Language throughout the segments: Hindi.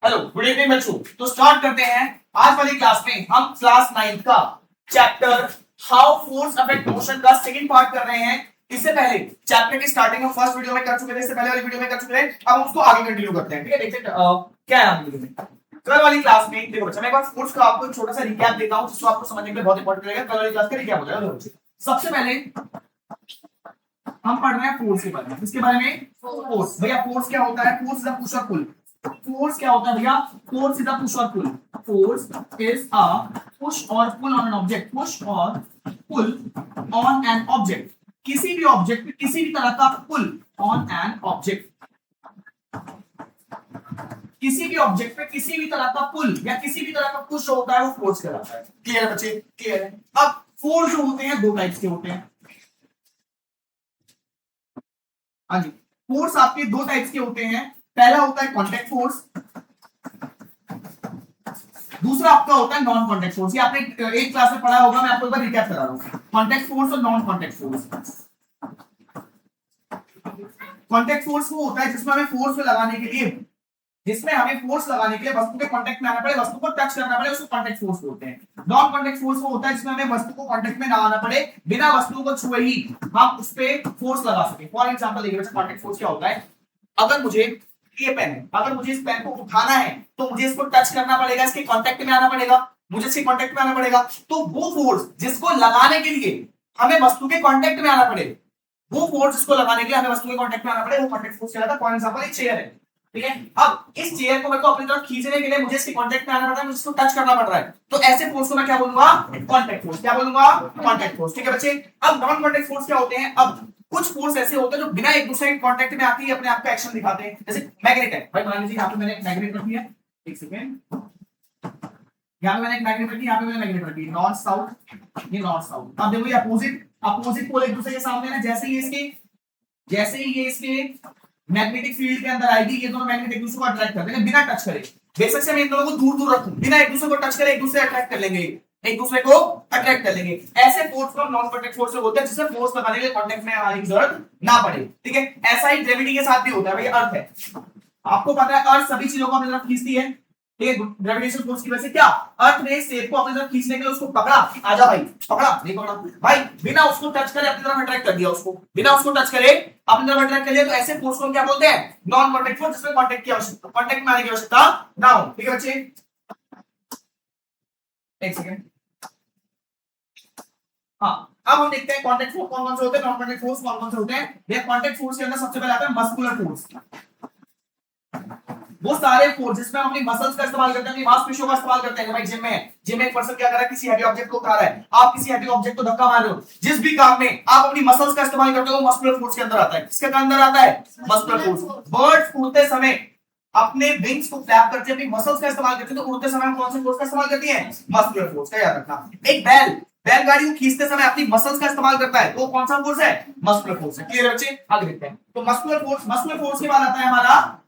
हेलो गुड इवनिंग बच्चों। तो स्टार्ट करते हैं आज वाली क्लास में। हम क्लास 9 का chapter how force affect motion का सेकंड पार्ट कर रहे हैं। इससे पहले चैप्टर की स्टार्टिंग हम फर्स्ट वीडियो में कर चुके थे, इससे पहले वाली वीडियो में कर चुके थे। अब हम उसको आगे कंटिन्यू करते हैं। ठीक है, देखते हैं क्या है आगे वीडियो में। कल वाली क्लास में देखो बच्चा, मैं एक बार फोर्स का आपको छोटा सा रिकैप देता हूं जिसको आपको समझने के लिए बहुत इंपॉर्टेंट रहेगा। कल वाली क्लास का रिकैप हो जाएगा बच्चे। सबसे पहले हम पढ़ रहे हैं फोर्स के बारे में। किसके बारे में? फोर्स। भैया फोर्स क्या होता है? फोर्स इज अ पुश और पुल। फोर्स क्या होता है भैया? फोर्स इज अ पुश और pull. Force is a push और pull on an object. Push और पुल ऑन एन ऑब्जेक्ट। किसी भी ऑब्जेक्ट पे किसी भी तरह का पुल ऑन एन ऑब्जेक्ट। किसी भी ऑब्जेक्ट पे किसी भी तरह का पुल या किसी भी तरह का पुश होता है वो फोर्स कहलाता है। क्लियर है बच्चे? क्लियर है। अब फोर्स जो होते हैं दो टाइप्स के होते हैं। हाँ जी, फोर्स आपके दो टाइप्स के होते हैं। पहला होता है कांटेक्ट फोर्स, दूसरा आपका होता है नॉन कांटेक्ट फोर्स। ये आपने एक क्लास में पढ़ा होगा, मैं आपको एक बार रिकैप करा रहा हूं। कांटेक्ट फोर्स और non contact force. Contact force वो होता है जिसमें हमें फोर्स लगाने के लिए वस्तु के कांटेक्ट में आना पड़े, वस्तु को टच करना पड़े, उसको कांटेक्ट फोर्स बोलते हैं। नॉन कांटेक्ट फोर्स वो होता है जिसमें हमें वस्तु को कांटेक्ट में ना आना पड़े, बिना वस्तु को छुए ही हम उस पे फोर्स लगा सके। फॉर एग्जांपल देखिए बच्चा, कांटेक्ट फोर्स क्या होता है? अगर मुझे ये पेन है, अगर मुझे इस पेन को उठाना है तो मुझे इसको टच करना पड़ेगा, इसके कांटेक्ट में आना पड़ेगा, मुझे इसके कांटेक्ट में आना पड़ेगा। तो वो फोर्स जिसको लगाने के लिए हमें वस्तु के कांटेक्ट में आना पड़े, वो फोर्स जिसको लगाने के लिए हमें वस्तु के कांटेक्ट में आना पड़े, वो कांटेक्ट फोर्स कहलाता है। फॉर एग्जांपल एक चेयर है, ठीक है। अब इस चेयर को मेरे को अपनी तरफ खींचने के लिए मुझे इसके कांटेक्ट में आना पड़ रहा है, मुझे इसको टच करना पड़ रहा है। तो ऐसे फोर्स को मैं क्या बोलूंगा? Contact force. क्या बोलूंगा? Contact force. ठीक है बच्चे। अब नॉन कांटेक्ट फोर्स क्या होते हैं? अब कुछ फोर्स ऐसे होते हैं जो बिना एक दूसरे के कांटेक्ट में आती है अपने आप का एक्शन दिखाते हैं। जैसे मैग्नेट है भाई, मान लीजिए यहाँ पे मैंने एक मैग्नेट रखी है, एक सेकेंड, यहाँ पे मैंने एक मैग्नेट रखी है, यहाँ पे मैंने मैग्नेट रखी है, नॉर्थ साउथ, ये नॉर्थ साउथ। अब देखो ये अपोजिट पोल एक दूसरे के सामने है। जैसे ही ये इसके मैग्नेटिक फील्ड के अंदर आएगी, ये दोनों मैग्नेट एक दूसरे को अट्रैक्ट कर देंगे बिना टच करे। बेशक से मैं इन दोनों को दूर दूर रखूं, बिना एक दूसरे को टच करे एक दूसरे अट्रैक्ट कर लेंगे, एक दूसरे को अट्रैक्ट कर लेंगे। ऐसे फोर्स को नॉन कांटेक्ट फोर्स बोलते हैं, जिससे फोर्स लगाने के लिए कांटेक्ट में आने की जरूरत ना पड़े। ठीक है, ऐसा ही ग्रेविटी के साथ भी होता है। भाई अर्थ है, आपको पता है अर्थ सभी चीजों को अपनी तरफ खींचती है। ग्रेविटेशन फोर्स की वजह से क्या अर्थ ने सेब को अपनी तरफ खींचने के लिए उसको पकड़ा, आजा भाई, पकड़ा नहीं पकड़ा भाई, बिना उसको टच करे अपनी तरफ अट्रैक्ट कर दिया, उसको बिना उसको टच करे अपनी तरफ अट्रैक्ट कर लिया। तो ऐसे फोर्स को हम क्या बोलते हैं? नॉन कांटेक्ट फोर्स, जिसमें कांटेक्ट की आवश्यकता, कांटेक्ट में आने की आवश्यकता ना हो। ठीक है बच्चे, एक सेकंड। हाँ, अब हम देखते हैं कांटेक्ट फोर्स कौन कौन से होते हैं, नॉन कांटेक्ट फोर्स कौन कौन से होते हैं। ये कांटेक्ट फोर्स के अंदर सबसे पहले आता है मस्कुलर फोर्स। वो सारे फोर्स जिसमें हम अपनी मसल्स का इस्तेमाल करते हैं, अपनी मांसपेशियों का इस्तेमाल करते हैं। भाई जिम में एक पर्सन क्या कर रहा है? किसी हैवी ऑब्जेक्ट को उठा रहा है, आप किसी हैवी ऑब्जेक्ट को धक्का मार रहे हो। जिस भी काम में आप अपनी मसल्स का इस्तेमाल करते हो वो मस्कुलर फोर्स के अंदर आता है। किसके अंदर आता है? Muscular force. बर्ड्स उड़ते समय अपने विंग्स को फ्लैप करते हैं, अपनी मसल्स का इस्तेमाल करते हैं। तो उड़ते समय कौन से फोर्स का इस्तेमाल करती है? मस्कुलर फोर्स का, याद रखना। एक बैलगाड़ी को खींचते समय अपनी मसल्स का इस्तेमाल करता है, तो कौन सा फोर्स है? मस्कुलर फोर्स है। क्लियर है बच्चे? आगे देखते हैं। तो मस्कुलर फोर्स के बाद आता है हमारा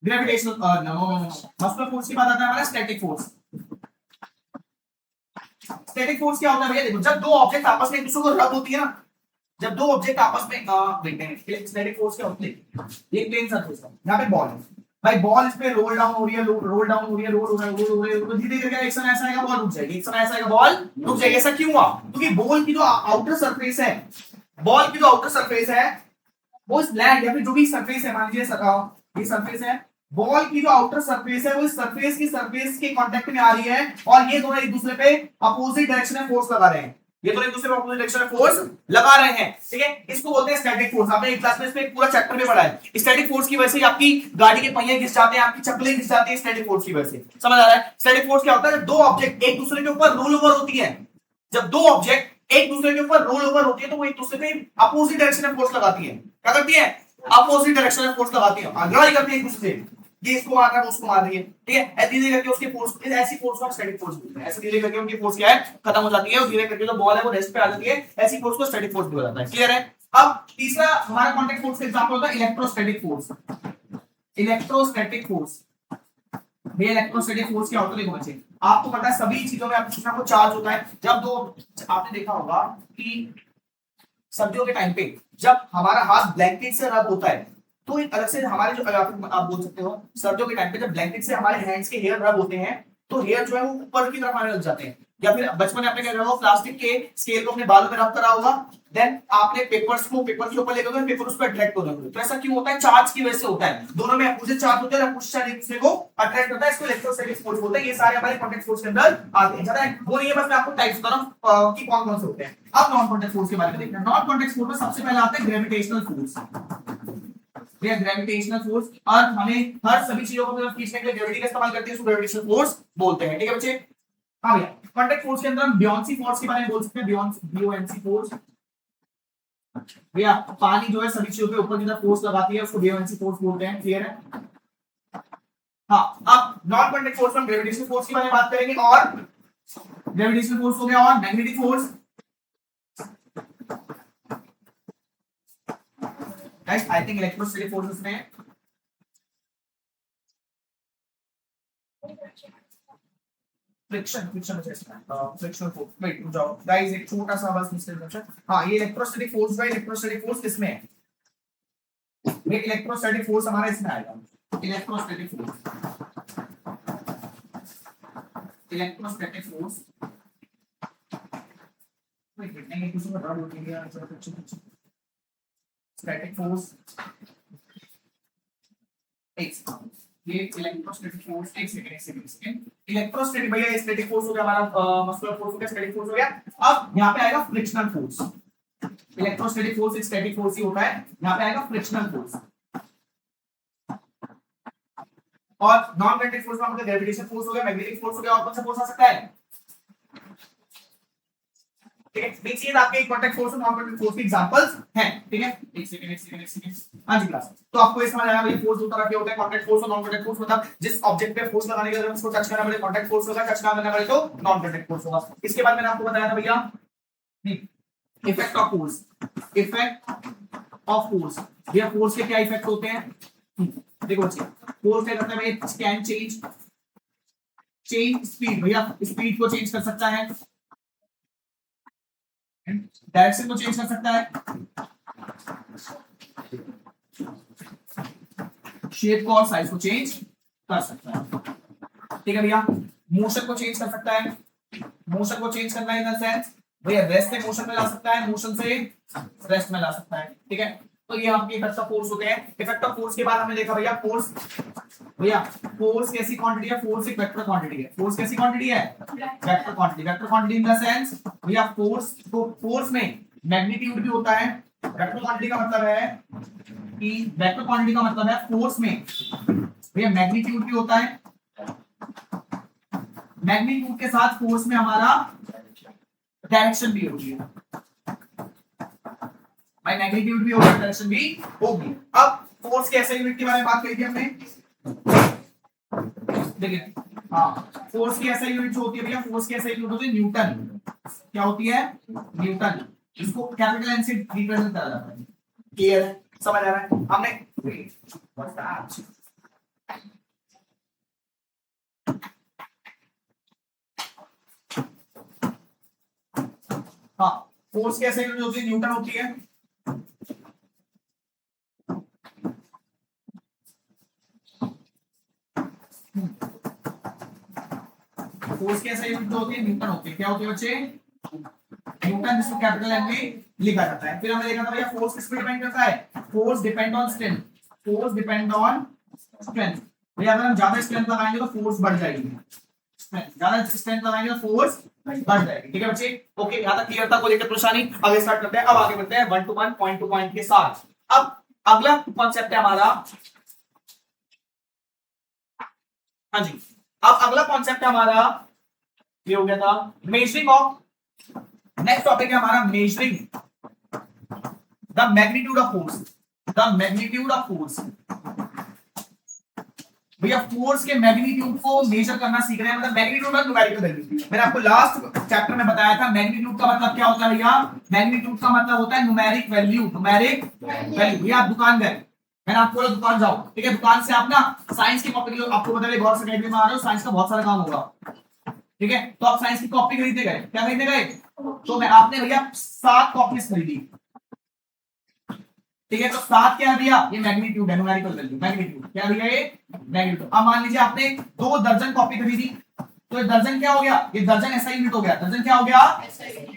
ग्रेविटेशनल, मस्कुलर फोर्स के बाद आता है हमारा स्टैटिक फोर्स। स्टैटिक फोर्स क्या होता है भैया? देखो, जब दो ऑब्जेक्ट आपस में एक दूसरे को रब होती है ना, जब दो ऑब्जेक्ट आपस में स्टैटिक फोर्स क्या होती है? ये प्लेन सरफेस है, यहाँ पे बॉल है भाई, बॉल इस पे रोल डाउन हो रही है, रोल डाउन हो रही है, रोल हो रहा है, तो धीरे धीरे एक समय ऐसा आएगा बॉल रुक जाएगी, एक समय ऐसा आएगा बॉल रुक जाएगी। ऐसा क्यों हुआ? क्योंकि बॉल की जो आउटर सरफेस है, वो इस लैंड या फिर जो भी सरफेस है, मान लीजिए ये सरफेस है, बॉल की जो आउटर सरफेस है वो इस सरफेस के कांटेक्ट में आ रही है, और ये दोनों एक दूसरे पे अपोजिट डायरेक्शन में फोर्स लगा रहे हैं। ये दोनों एक दूसरे पे अपोजिट डायरेक्शन में फोर्स लगा रहे हैं। ठीक है, इसको बोलते हैं स्टैटिक फोर्स। आपने एक क्लास में इसमें एक पूरा चैप्टर में पढ़ा है। स्टैटिक फोर्स की वजह से आपकी गाड़ी के पहिए घिस जाते हैं, आपकी चप्पलें घिस जाती हैं, स्टैटिक फोर्स की वजह से। समझ आ रहा है? स्टैटिक फोर्स क्या होता है? दो ऑब्जेक्ट एक दूसरे के ऊपर रोल ओवर होती है। जब दो ऑब्जेक्ट एक दूसरे के ऊपर रोल ओवर होती है तो वो एक दूसरे पे अपोजिट डायरेक्शन में फोर्स लगाती है। क्या करती है? अपोजिट डायरेक्शन में फोर्स लगाती है, लड़ाई करती है एक दूसरे से। ये इसको मार रहा है, उसको मार रही है। ठीक है, ऐसे धीरे करके उसके फोर्स, ऐसी फोर्स को स्टैटिक फोर्स बोलते हैं। ऐसे धीरे करके उनकी फोर्स क्या है? खत्म हो जाती है, और धीरे करके जो बॉल है वो रेस्ट पे आ जाती है। ऐसी फोर्स को स्टैटिक फोर्स बोला जाता है। क्लियर है? अब तीसरा हमारा कांटेक्ट फोर्स का एग्जांपल होता है इलेक्ट्रोस्टैटिक फोर्स। इलेक्ट्रोस्टैटिक फोर्स, ये इलेक्ट्रोस्टैटिक फोर्स क्या होता है? देखो बच्चे, आपको पता है सभी चीजों में आप कुछ ना कुछ चार्ज होता है। जब दो, आपने देखा होगा कि सर्दियों के टाइम पे जब हमारा हाथ ब्लैंकेट से रब होता है तो एक अलग से हमारे जो आप बोल सकते हो सर्दियों के टाइम पे जब ब्लैंकेट से हमारे हैंड्स के हेयर रब होते हैं तो हेयर जो है वो ऊपर की तरफ आने लग जाते हैं। या फिर बचपन में आपने क्या करा होगा, प्लास्टिक के स्केल को अपने बालों में रब करा होगा, देन आपने पेपर के ऊपर लेकर पेपर उस पर अट्रैक्ट होने लगे। तो ऐसा क्यों होता है? चार्ज की वजह से होता है। दोनों में अपोजिट चार्ज होते हैं, अपोजिट चार्ज एक दूसरे को अट्रैक्ट करता है, इसको इलेक्ट्रोस्टैटिक फोर्स बोलते हैं। ये सारे हमारे कॉन्टैक्ट फोर्स के अंदर आते हैं। ज्यादा वो नहीं है, बस मैं आपको टाइप्स बता रहा हूं कि कौन कौन से होते हैं। अब नॉन कॉन्टैक्ट फोर्स के बारे में देखते हैं। नॉन कॉन्टैक्ट फोर्स में सबसे पहले आता है ग्रेविटेशनल फोर्स। ग्रेविटेशनल फोर्स, और हमें हर सभी चीजों को खींचने के लिए ग्रेविटी का इस्तेमाल करते हैं, उसको ग्रेविटेशनल फोर्स बोलते हैं। ठीक है बच्चे? हाँ भैया, कॉन्टैक्ट फोर्स के अंदर हम बियोंसी फोर्स के बारे में बोल सकते हैं। बियोंसी फोर्स भैया, पानी जो है सभी चीजों के ऊपर की तरफ फोर्स लगाती है, उसको बियोंसी फोर्स बोलते हैं। क्लियर है? हाँ, अब नॉन कॉन्टैक्ट फोर्स में ग्रेविटेशनल फोर्स के बारे में बात करेंगे, और ग्रेविटेशनल फोर्स हो गया, और magnetic force. Guys I think electrostatic forces में फ्रिक्शन फोर्स। वेट रुक जाओ गाइस, एक छोटा सा बस मिस्टेक। हाँ, ये इलेक्ट्रोस्टैटिक फोर्स है। इलेक्ट्रोस्टैटिक फोर्स किसमें है? ये इलेक्ट्रोस्टैटिक फोर्स हमारा इसमें आएगा। इलेक्ट्रोस्टैटिक फोर्स वेट नहीं, कुछ बता दो कि यार स्टैटिक फोर्स ये इलेक्ट्रोस्टैटिक फोर्स। एक सेकंड। इलेक्ट्रोस्टैटिक भैया, ये स्टैटिक फोर्स हो गया हमारा, मस्कुलर फोर्स हो गया, स्टैटिक फोर्स हो गया। अब यहाँ पे आएगा फ्रिक्शनल फोर्स। इलेक्ट्रोस्टैटिक फोर्स एक स्टैटिक फोर्स ही होता है। यहाँ पे आएगा फ्रिक्शनल फोर्स। और नॉन मैग्नेटिक फोर्स में ग्रेविटेशन फोर्स हो गया, मैग्नेटिक फोर्स हो गया, और कौन सा फोर्स आ सकता है? ठीक है, देखिए आपके कॉन्टैक्ट फोर्स और नॉन कॉन्टैक्ट फोर्स के एग्जांपल्स हैं। ठीक है, एक सेकंड। हां जी क्लास, तो आपको ये समझ आया भाई, फोर्स दो तरह के होते हैं, कॉन्टैक्ट फोर्स और नॉन कॉन्टैक्ट फोर्स। मतलब जिस ऑब्जेक्ट पे फोर्स लगाने के लिए उसको टच करना पड़े कॉन्टैक्ट फोर्स होगा, टच ना करना पड़े तो नॉन कॉन्टैक्ट फोर्स होगा। इसके बाद मैंने आपको बताया था भैया इफेक्ट ऑफ फोर्स। ये फोर्स के क्या इफेक्ट होते हैं? देखो बच्चे, फोर्स क्या करता है भाई? Can change speed. भैया स्पीड को चेंज कर सकता है, डायरेक्शन को चेंज कर सकता है, शेप को और साइज को चेंज कर सकता है। ठीक है भैया, मोशन को चेंज कर सकता है। मोशन को चेंज करना इन द सेंस भैया रेस्ट से मोशन में ला सकता है, मोशन से रेस्ट में ला सकता है। ठीक है, तो ये आपके इफेक्ट ऑफ फोर्स होते हैं। इफेक्ट ऑफ फोर्स के बाद हमने देखा भैया फोर्स कैसी क्वांटिटी है? फोर्स एक वेक्टर क्वांटिटी है। फोर्स कैसी क्वांटिटी है? Vector quantity in the sense भैया फोर्स में मैग्नीट्यूड भी होता है। वेक्टर क्वांटिटी का मतलब है फोर्स में भैया मैग्नीट्यूड भी होता है। मैग्नीट्यूड के साथ फोर्स में हमारा डायरेक्शन भी होगी भाई, मैग्नीट्यूड भी होगा, डायरेक्शन भी होगी। अब फोर्स के ऐसे यूनिट के बारे में बात करी थी हमने। देखिए हाँ, फोर्स की ऐसा यूनिट जो होती है भैया, फोर्स की ऐसा यूनिट होती है न्यूटन। क्या होती है? न्यूटन। इसको कैपिटल एन से रिप्रेजेंट करा जाता है। क्लियर है? समझ आ रहा है? हमने हाँ, फोर्स की ऐसा यूनिट होती है न्यूटन होती है। फोर्स की ऐसा यूनिट होती है न्यूटन होती है। क्या होती है बच्चे? न्यूटन, जिसको कैपिटल एन में लिखा जाता है। फिर हमने देखा था भैया फोर्स किस पे डिपेंड करता है? Force depend on strength. भैया अगर हम ज्यादा स्ट्रेंथ लगाएंगे तो फोर्स बढ़ जाएगी, ज्यादा स्ट्रेंथ लगाएंगे तो फोर्स बढ़ जाएगी। ठीक है बच्चे? ओके, यहां तक क्लियर था? को लेकर परेशानी? आगे स्टार्ट करते हैं। अब आगे बढ़ते हैं 1 to 1 पॉइंट टू पॉइंट के साथ। अब अगला कॉन्सेप्ट है हमारा, हाँ जी, अब अगला कॉन्सेप्ट है हमारा, ये हो गया था मेजरिंग ऑफ। नेक्स्ट टॉपिक है हमारा measuring the magnitude of force. भैया फोर्स के मैग्नीट्यूड को मेजर करना सीख रहे हैं, मतलब मैग्नीट्यूड और न्यूमेरिकल वैल्यू। मैंने आपको लास्ट चैप्टर में बताया था मैग्नीट्यूड का मतलब क्या होता है भैया? मैग्नीट्यूड का मतलब होता है न्यूमेरिक वैल्यू। भैया आप दुकान गए, मैंने आपको बोला दुकान जाओ, ठीक है, दुकान से आप ना साइंस की कॉपी, आपको बता रहे गौर से अकेडमी में आ रहे हो, साइंस का बहुत सारा काम होगा, ठीक है, तो आप साइंस की कॉपी खरीदने गए। क्या खरीदने गए? तो मैं आपने भैया 7 कॉपीज खरीदी, ठीक है, तो 7 क्या दिया, ये मैग्नीट्यूड है, न्यूमेरिकल वैल्यू, मैग्नीट्यूड क्या दिया ये मैग्नीट्यूड। अब मान लीजिए आपने 2 दर्जन कॉपी खरीदी, तो ये दर्जन क्या हो गया, ये दर्जन एसआई यूनिट हो गया, दर्जन क्या हो गया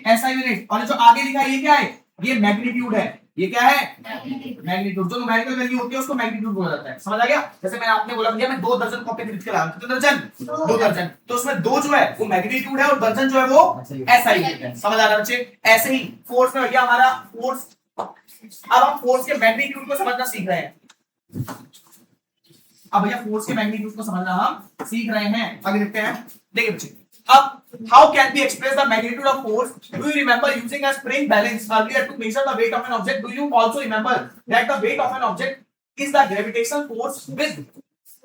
एसआई यूनिट। और जो आगे लिखा है ये क्या है, ये मैग्नीट्यूड है, ये क्या है मैग्नीट्यूड। जो न्यूमेरिकल वैल्यू होती है उसको मैग्नीट्यूड बोला जाता है, समझ आ गया। जैसे मैंने आपने बोला भैया मैं 2 दर्जन कॉपी खरीद के लाया, कितने दर्जन 2 दर्जन, तो उसमें 2 जो है वो मैग्नीट्यूड है और दर्जन जो है वो एसआई यूनिट है, समझ आ रहा है बच्चे। ऐसे ही फोर्स में भैया हमारा फोर्स, अब हम फोर्स के मैग्नीट्यूड को समझना सीख रहे हैं। अब भैया फोर्स के मैग्नीट्यूड को समझना हम सीख रहे हैं, आगे देखते हैं। देखिए बच्चे, अब how can we express the magnitude of force? Do you remember using a spring balance earlier to measure the weight of an object? Do you also remember that the weight of an object is the gravitational force with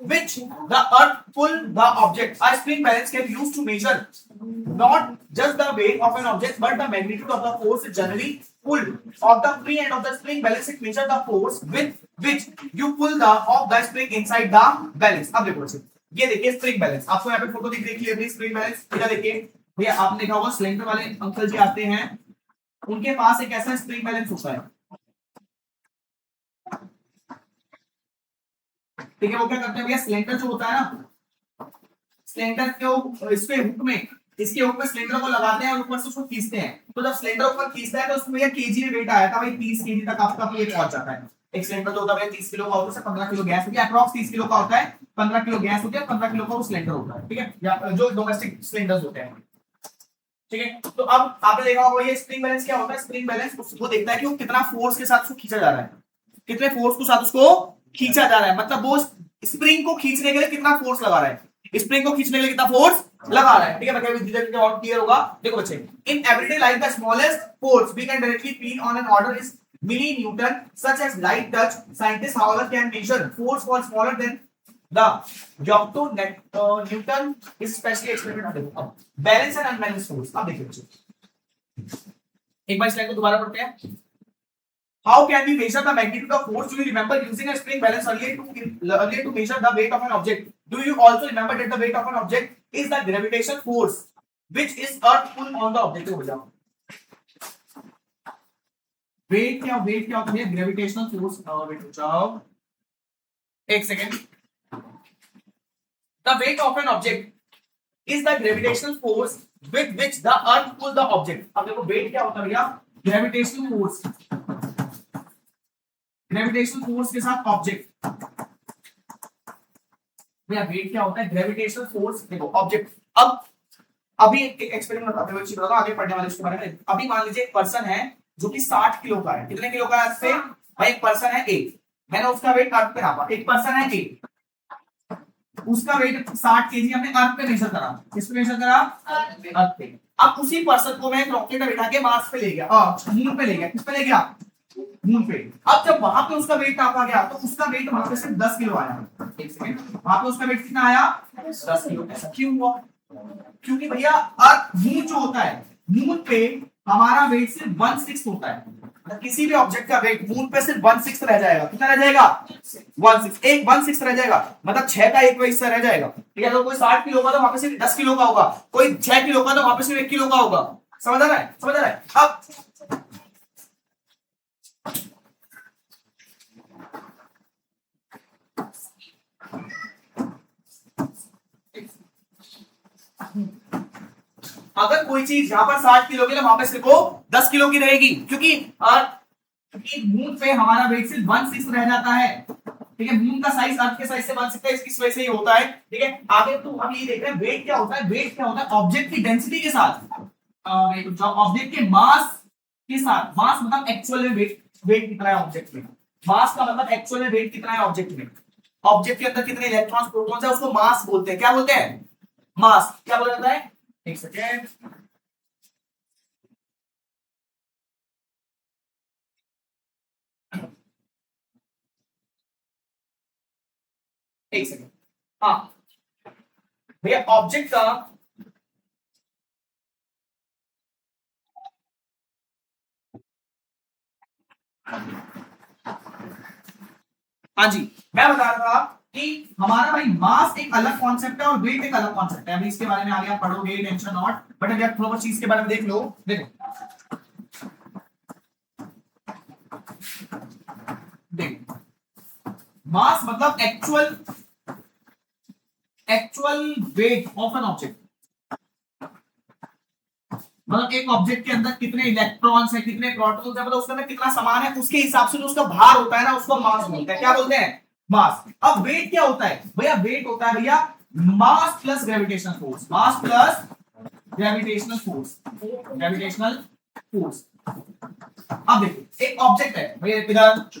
which the earth pull the object? A spring balance can be used to measure not just the weight of an object but the magnitude of the force generally pulled. Of the free end of the spring balance, it measures the force with which you pull the of the spring inside the balance. अब देखो बच्चे, ये देखिए स्प्रिंग बैलेंस, आपको यहाँ पे फोटो दिख रही है स्प्रिंग बैलेंस, इधर देखिए भैया आपने देखा होगा सिलेंडर वाले अंकल जी आते हैं, उनके पास एक ऐसा स्प्रिंग बैलेंस होता है, ठीक है। वो क्या करते हैं भैया, सिलेंडर जो होता है ना, सिलेंडर के इसके हुक में, इसके हुक में सिलेंडर को लगाते हैं और ऊपर से उसको खींचते हैं। तो जब सिलेंडर ऊपर खींचता है तो उसमें भैया केजी में वेट आया था भाई, 30 केजी तक आपका ये पहुंच जाता है। एक सिलेंडर जो होता है 30 किलो का होता है, 15 किलो गैस होती है, अप्रॉक्स 30 किलो का होता है, 15 किलो गैस होती है, 15 किलो का वो सिलेंडर होता है, ठीक है, या जो डोमेस्टिक सिलेंडर्स होते हैं, ठीक है। तो अब आपने देखा होगा ये स्प्रिंग बैलेंस क्या होता है, स्प्रिंग बैलेंस उसको देखता है कि वो कितना फोर्स के साथ उसको खींचा जा रहा है, कितने फोर्स के साथ उसको खींचा जा रहा है, मतलब वो स्प्रिंग को खींचने के लिए कितना फोर्स लगा रहा है, स्प्रिंग को खींचने के लिए कितना फोर्स लगा रहा है, ठीक है। मतलब धीरे-धीरे और क्लियर होगा। देखो बच्चे, in everyday life the smallest force we can directly feel on an order is millinewton, such as light touch. Scientists, however, can measure force for smaller than the Newton is specially experimented on. Balance and unbalanced force. अब देखिए बच्चों, एक बार स्लाइड को दोबारा पढ़ते हैं। How can we measure the magnitude of force? Do you remember using a spring balance earlier to measure the weight of an object? Do you also remember that the weight of an object is the gravitational force which is earth pull on the object? हो जाओ, वेट क्या होता है, ग्रेविटेशनल फोर्स। वेट हो जाओ एक second, the weight of an object is the gravitational force with which the earth pull the object. अब देखो वेट क्या होता है भैया, ग्रेविटेशनल फोर्स, ग्रेविटेशनल फोर्स के साथ ऑब्जेक्ट। भैया वेट क्या होता है, ग्रेविटेशनल फोर्स, देखो ऑब्जेक्ट। अब अभी एक एक्सपेरिमेंट बताते हुए बता दो, आगे पढ़ने वाले इसके बारे में। अभी मान लीजिए एक पर्सन है जो कि 60 किलो का है, कितने किलो का है से भाई, एक पर्सन है ए, मैंने उसका वेट अर्थ पे नापा, एक पर्सन है ए, उसका वेट 60 केजी हमने अर्थ पे मेजर करा, किस पे मेजर करा, अर्थ पे। अब उसी पर्सन को मैं रॉकेट में बिठा के मार्स पे ले गया, मून पे ले गया, किस पे ले गया, मून पे। अब जब वहां पे उसका वेट नापा गया तो उसका वेट वहां पे सिर्फ 10 किलो आया, एक सेकंड, वहां पे उसका वेट कितना आया, 10 किलो। ऐसा क्यों हुआ, क्योंकि भैया अर्थ, मून जो होता है, मून पे हमारा वेट सिर्फ 1/6 होता है, मतलब किसी भी ऑब्जेक्ट का वेट मून पे सिर्फ 1/6 रह जाएगा, कितना रह जाएगा, 1/6, एक 1/6 रह जाएगा, मतलब 6 का 1वां हिस्सा रह जाएगा, ठीक है। तो कोई 60 किलो का तो वहां पे सिर्फ 10 किलो का होगा, कोई 6 किलो का तो वहां पे सिर्फ 1 किलो का होगा, समझ आ रहा है, समझ आ रहा है। अब अगर कोई चीज यहां पर 60 किलो की है, वहां पे सिर्फ 10 किलो की रहेगी, क्योंकि मून पे हमारा वेट सिर्फ 1/6 रह जाता है, ठीक है। मून का साइज अर्थ के साइज से 1/6 है, इसकी वजह से ये होता है, ठीक है। आगे तो हम ये देख रहे हैं वेट क्या होता है, वेट क्या होता है ऑब्जेक्ट की डेंसिटी के साथ, ऑब्जेक्ट के मास के साथ। मास मतलब एक्चुअल में वेट, वेट कितना है ऑब्जेक्ट में, मास का मतलब एक्चुअल में वेट कितना है ऑब्जेक्ट में, ऑब्जेक्ट के अंदर कितने इलेक्ट्रॉन्स प्रोटॉन्स है, उसको मास बोलते हैं, क्या बोलते हैं, मास। क्या बोला जाता है, एक सेकेंड, एक सेकेंड, हाँ भैया ऑब्जेक्ट का, हाँ जी, मैं बता रहा था कि हमारा भाई मास एक अलग कॉन्सेप्ट है और वेट एक अलग कॉन्सेप्ट है। अभी इसके बारे में आगे आप पढ़ोगे, टेंशन नॉट, बट अभी आप थोड़ा चीज के बारे में देख लो। देखो देखो मास मतलब actual wait of an object, मतलब एक ऑब्जेक्ट के अंदर कितने इलेक्ट्रॉन्स है, कितने प्रोटॉन्स है, मतलब उसके अंदर कितना सामान है, उसके हिसाब से जो उसका भार होता है ना, उसको मास बोलते हैं। क्या बोलते हैं? मास। अब वेट क्या होता है भैया? वेट होता है भैया mass plus gravitational force, mass plus gravitational force, gravitational force. अब देखो एक ऑब्जेक्ट है भैया इधर,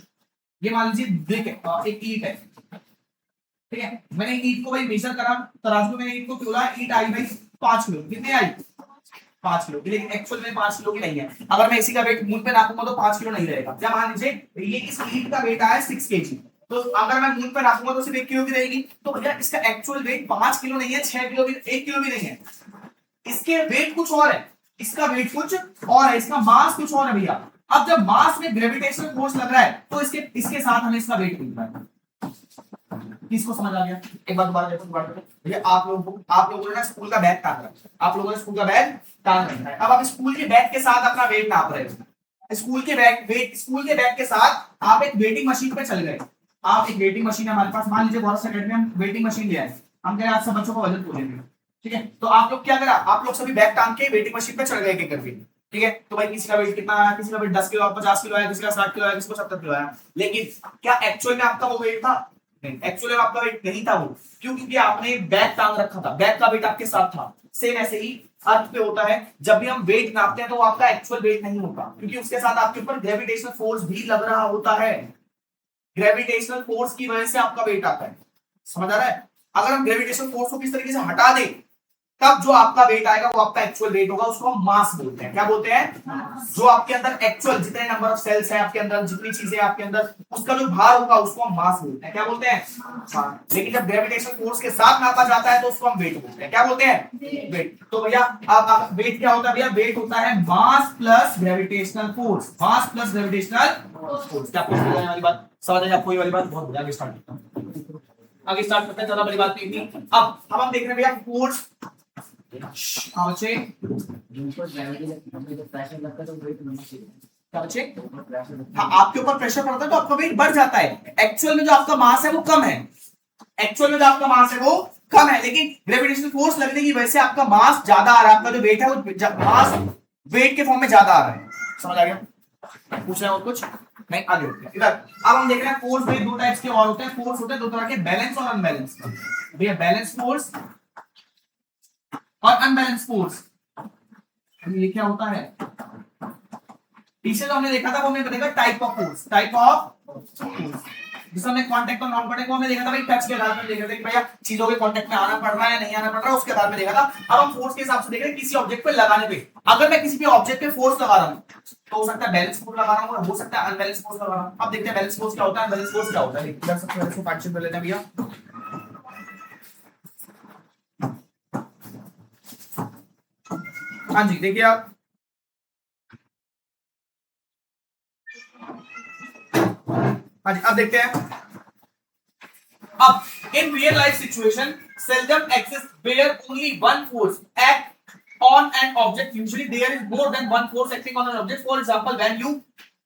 ये मान लीजिए ब्रिक है, एक ईंट है, ठीक है। मैंने ईंट को भाई मेजर करा, तराजू में मैंने ईंट को तोला, ईंट आई भाई 5 किलो। कितनी आई? 5 किलो। लेकिन एक्चुअल में 5 किलो की नहीं है। अगर मैं इसी का वेट मुंह पे नापूंगा तो 5 किलो नहीं रहेगा। जब मान लीजिए ये इस ईंट का वेट आया 6 केजी, तो अगर मैं मुंह पे नापूंगा तो सिर्फ 1 किलो की रहेगी। तो भैया इसका एक्चुअल वेट 5 किलो नहीं है, 6 किलो भी, 1 किलो भी नहीं है। इसके वेट कुछ और है, इसका वेट कुछ और है, इसका मास कुछ और है भैया। अब जब मास में ग्रेविटेशनल फोर्स लग रहा है तो इसके साथ हमें इसका वेट मिल रहा है। किसको समझ आ गया? एक बार दोबारा देखो, दोबारा देखो भैया। आप लोगों ने स्कूल का बैग टांग रखा, आप लोगों ने स्कूल का बैग टांग रखा है। अब आप स्कूल के बैग के साथ अपना वेट नाप रहे हो। स्कूल के बैग के साथ आप एक वेटिंग मशीन पे चल गए। आप एक वेटिंग मशीन है हमारे पास, मान लीजिए बहुत सेकंड में हम वेटिंग मशीन ले आए, हम कह रहे हैं आज सब बच्चों को वजन तोलेंगे, ठीक है। तो आप लोग क्या करा? आप लोग सभी बैग टांग के वेटिंग मशीन पे चढ़ गए एक करके, ठीक है। तो भाई किसी का वेट कितना आया? किसी का वेट 10 किलो, 50 किलो आया, किसी का 60 किलो आया, किसी को 70 किलो आया। लेकिन क्या एक्चुअल में आपका वो वेट था? नहीं, एक्चुअली आपका वेट नहीं था वो। क्यों? क्योंकि आपने बैग टांग रखा था, बैग का वेट आपके साथ था। सेम ऐसे ही अर्थ पे होता है, जब भी हम वेट नापते हैं तो वो आपका एक्चुअल वेट नहीं होता, क्योंकि उसके साथ आपके ऊपर ग्रेविटेशनल फोर्स भी लग रहा होता है। ग्रेविटेशनल फोर्स की वजह से आपका वेट आता है। समझ आ रहा है? अगर हम ग्रेविटेशनल फोर्स को किस तरीके से हटा दें, तब जो आपका वेट आएगा वो आपका एक्चुअल वेट होगा। उसको हम मास बोलते हैं। क्या बोलते हैं? जो आपके अंदर एक्चुअल जितने नंबर ऑफ सेल्स है आपके अंदर, जितनी चीजें आपके अंदर, उसका जो भार होगा उसको हम मास बोलते हैं। क्या बोलते हैं? हाँ। लेकिन जब ग्रेविटेशनल फोर्स के साथ नापा जाता है तो उसको हम वेट बोलते हैं। क्या बोलते हैं? वेट। तो भैया अब वेट क्या होता है भैया? वेट होता है mass plus gravitational force, mass plus gravitational force. क्या आपको समझ वाली बात? समझ आई आपको ये वाली बात? बहुत आगे स्टार्ट करते हैं, आगे स्टार्ट करते हैं, ज्यादा बड़ी बात नहीं थी। अब हम देख रहे हैं भैया फोर्स। हाँ बच्चे, हाँ आपके ऊपर प्रेशर पड़ता है तो आपका वेट बढ़ जाता है। एक्चुअल में जो आपका मास है वो कम है, एक्चुअल में जो आपका मास है वो कम है, लेकिन ग्रेविटेशनल फोर्स लगने की वजह से आपका मास ज्यादा आ रहा है। आपका जो वेट है वो मास वेट के फॉर्म में ज्यादा आ रहा है। समझ आ गया? पूछ रहे हैं और कुछ नहीं? आगे होते हैं इधर। अब हम देख रहे हैं फोर्स में दो टाइप्स के और होते हैं। फोर्स होते हैं दो तरह के, बैलेंस और अनबैलेंस। भैया बैलेंस फोर्स और अनबैलेंस फोर्स, ये क्या होता है? पीछे जो हमने देखा था वो हमने देखा type of force, type of force. जिसमें हमने कांटेक्ट और नॉन कांटेक्ट को हमने देखा था भाई टच के आधार पर देखा था कि भैया चीजों के कांटेक्ट में आना पड़ रहा है या नहीं आना पड़ रहा है, उसके आधार पर देखा था। अब हम फोर्स के हिसाब से देख रहे हैं किसी ऑब्जेक्ट पे लगाने पे। अगर मैं किसी भी ऑब्जेक्ट पे फोर्स लगा रहा हूं तो हो सकता है बैलेंस फोर्स लगा रहा हूं, हो सकता है अनबैलेंस फोर्स लगा रहा हूं। अब देखते हैं बैलेंस फोर्स क्या होता है, अनबैलेंस फोर्स क्या होता है। इधर सबसे पहले इसको पार्टीशन कर लेते हैं भैया। हाँ जी देखिए आप, हाँ जी अब देखते हैं। अब in real life situation seldom exists where only one force act on an object. Usually there is more than one force acting on an object. For example, when you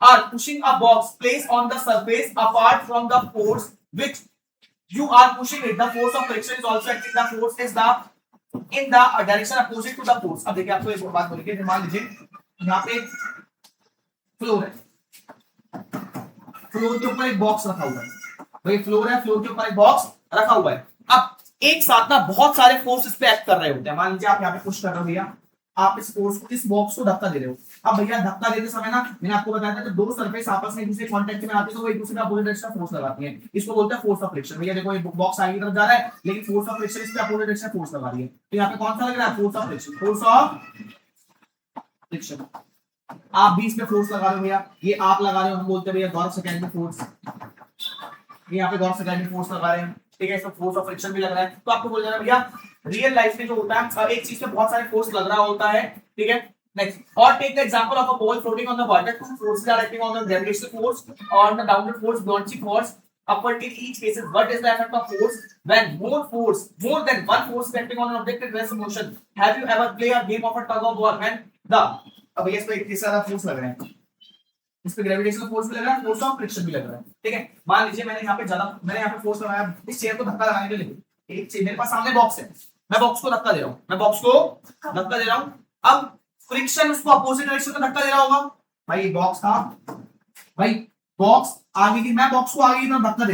are pushing a box placed on the surface, apart from the force which you are pushing it, the force of friction is also acting. The force is the in the direction opposite to the force. अब देखिए आपको एक बात बोलिए, मान लीजिए यहाँ पे फ्लोर है, फ्लोर के ऊपर एक बॉक्स रखा हुआ है। भाई फ्लोर है, फ्लोर के ऊपर एक बॉक्स रखा हुआ है। अब एक साथ ना बहुत सारे फोर्स इस पे एक्ट कर रहे होते हैं। मान लीजिए आप यहाँ पे पुश कर रहे हो भैया, आप इस फोर्स को, इस बॉक्स को धक्का दे रहे हो। अब भैया धक्का देते समय ना मैंने आपको बताया था कि दो सरफेस आपस में एक दूसरे कांटेक्ट में आते हैं तो वो एक दूसरे का अपोजिट डायरेक्शन फोर्स लगाती हैं। इसको बोलते हैं फोर्स ऑफ फ्रिक्शन। भैया देखो ये बॉक्स आगे की तरफ जा रहा है लेकिन फोर्स ऑफ फ्रिक्शन इस पे अपोजिट डायरेक्शन फोर्स लगा रही है। तो यहाँ पे कौन सा लग रहा है? Force of friction, force of friction. आप भी इस पे फोर्स लगा रहे हो भैया, ये आप लगा रहे हो, हम बोलते हैं भैया गॉस सेकेंड में फोर्स। ये यहाँ पे गॉस सेकेंड में फोर्स लगा रहे हैं, ठीक है। इसमें फोर्स ऑफ फ्रिक्शन भी लग रहा है। तो आपको बोल देना भैया रियल लाइफ में जो होता है एक चीज पे बहुत सारे फोर्स लग रहा होता है, ठीक है। नेक्स्ट, और take the example of a ball floating on the water. Two forces are acting on the gravitational force or the downward force, Bouncing force upward. In each case, what is the effect of force when more than one force is acting on an object in rest motion? Have you ever played a game of a tug of war when the अब ये इसमें इतने सारा फोर्स लग रहे हैं, इस पे ग्रेविटेशनल फोर्स भी लग रहा है, फोर्स ऑफ फ्रिक्शन भी लग रहा है, ठीक है। मान लीजिए मैंने यहाँ पे फोर्स लगाया इस चेयर को धक्का लगाने के लिए, एक चेयर मेरे पास सामने बॉक्स है, मैं बॉक्स को धक्का दे रहा हूँ, अब फ्रिक्शन उसको अपोजिट डायरेक्शन में धक्का दे रहा होगा। भाई बॉक्स था, भाई बॉक्स आगे की, मैं बॉक्स को आगे की तरफ धक्का दे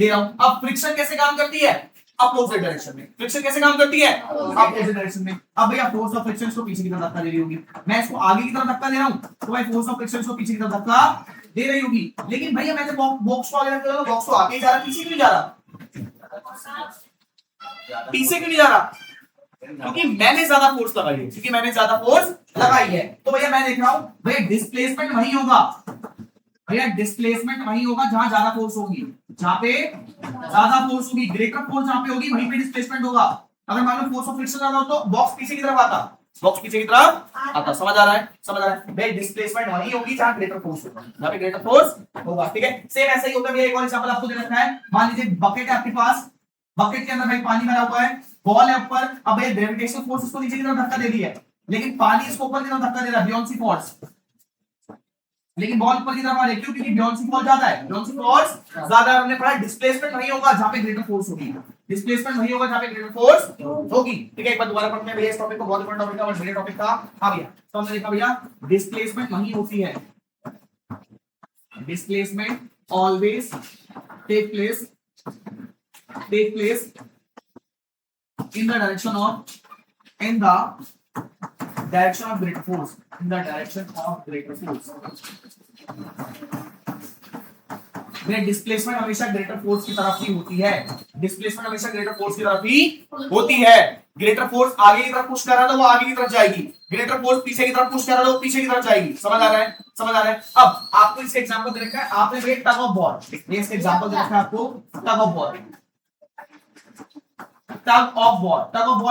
रहा हूँ, अब फ्रिक्शन कैसे काम करती है, अपोजिट डायरेक्शन में। फ्रिक्शन कैसे काम करती है, अपोजिट डायरेक्शन में। अब भैया फोर्स ऑफ फ्रिक्शन इसको पीछे की तरफ धक्का दे रही होगी, मैं इसको आगे की तरफ धक्का दे रहा हूँ, तो भाई फोर्स ऑफ फ्रिक्शन इसको पीछे की तरफ धक्का दे रही होगी। लेकिन भैया मैं बॉक्स को आगे रख रहा हूं, बॉक्स को आगे जा रहा, पीछे क्यों नहीं जा रहा, क्योंकि मैंने ज्यादा फोर्स लगाई है, तो भैया मैं देख रहा हूं भैया डिस्प्लेसमेंट वही होगा, जहां ज्यादा फोर्स होगी, ग्रेटर फोर्स जहां पे होगी वहीं पे डिस्प्लेसमेंट होगा। अगर मान लो फोर्स ऑफ फ्रिक्शन ज्यादा हो तो बॉक्स पीछे की तरफ आता, समझ आ रहा है भाई, डिस्प्लेसमेंट वही होगी जहां ग्रेटर फोर्स होगा, ठीक है। सेम ऐसा ही होता है। एक और एग्जांपल आपको दे रखा है, मान लीजिए बकेट है आपके पास, बकेट के अंदर भाई पानी भरा हुआ है, बॉल है ऊपर, अब भैया ग्रेविटेशनल फोर्स इसको नीचे की तरफ धक्का दे रही है, लेकिन पानी इसको ऊपर की तरफ धक्का दे रहा है, बियॉन्सी फोर्स, लेकिन बॉल ऊपर की तरफ आ रही है, क्यों, क्योंकि बियॉन्सी फोर्स ज्यादा है, हमने पढ़ा डिस्प्लेसमेंट वही होगा जहां पे ग्रेटर फोर्स होगी, ठीक है। एक बार दोबारा पढ़ते हैं भैया इस टॉपिक को, बहुत इंपॉर्टेंट टॉपिक था और मेरे टॉपिक था। हाँ भैया, तो हमने देखा भैया डिस्प्लेसमेंट वही होती है, displacement always take place in the direction of greater force, displacement हमेशा ग्रेटर फोर्स की तरफ ही होती है, ग्रेटर फोर्स आगे की तरफ पुश कर रहा है तो वो आगे की तरफ जाएगी, ग्रेटर फोर्स पीछे की तरफ पुश कर रहा है तो वो पीछे की तरफ जाएगी। समझ आ रहा है। अब आपको इसका एग्जांपल दे रखा है, आपने भैया टग ऑफ बॉल, ये इसका एग्जांपल दे रखा है आपको, टग ऑफ बॉल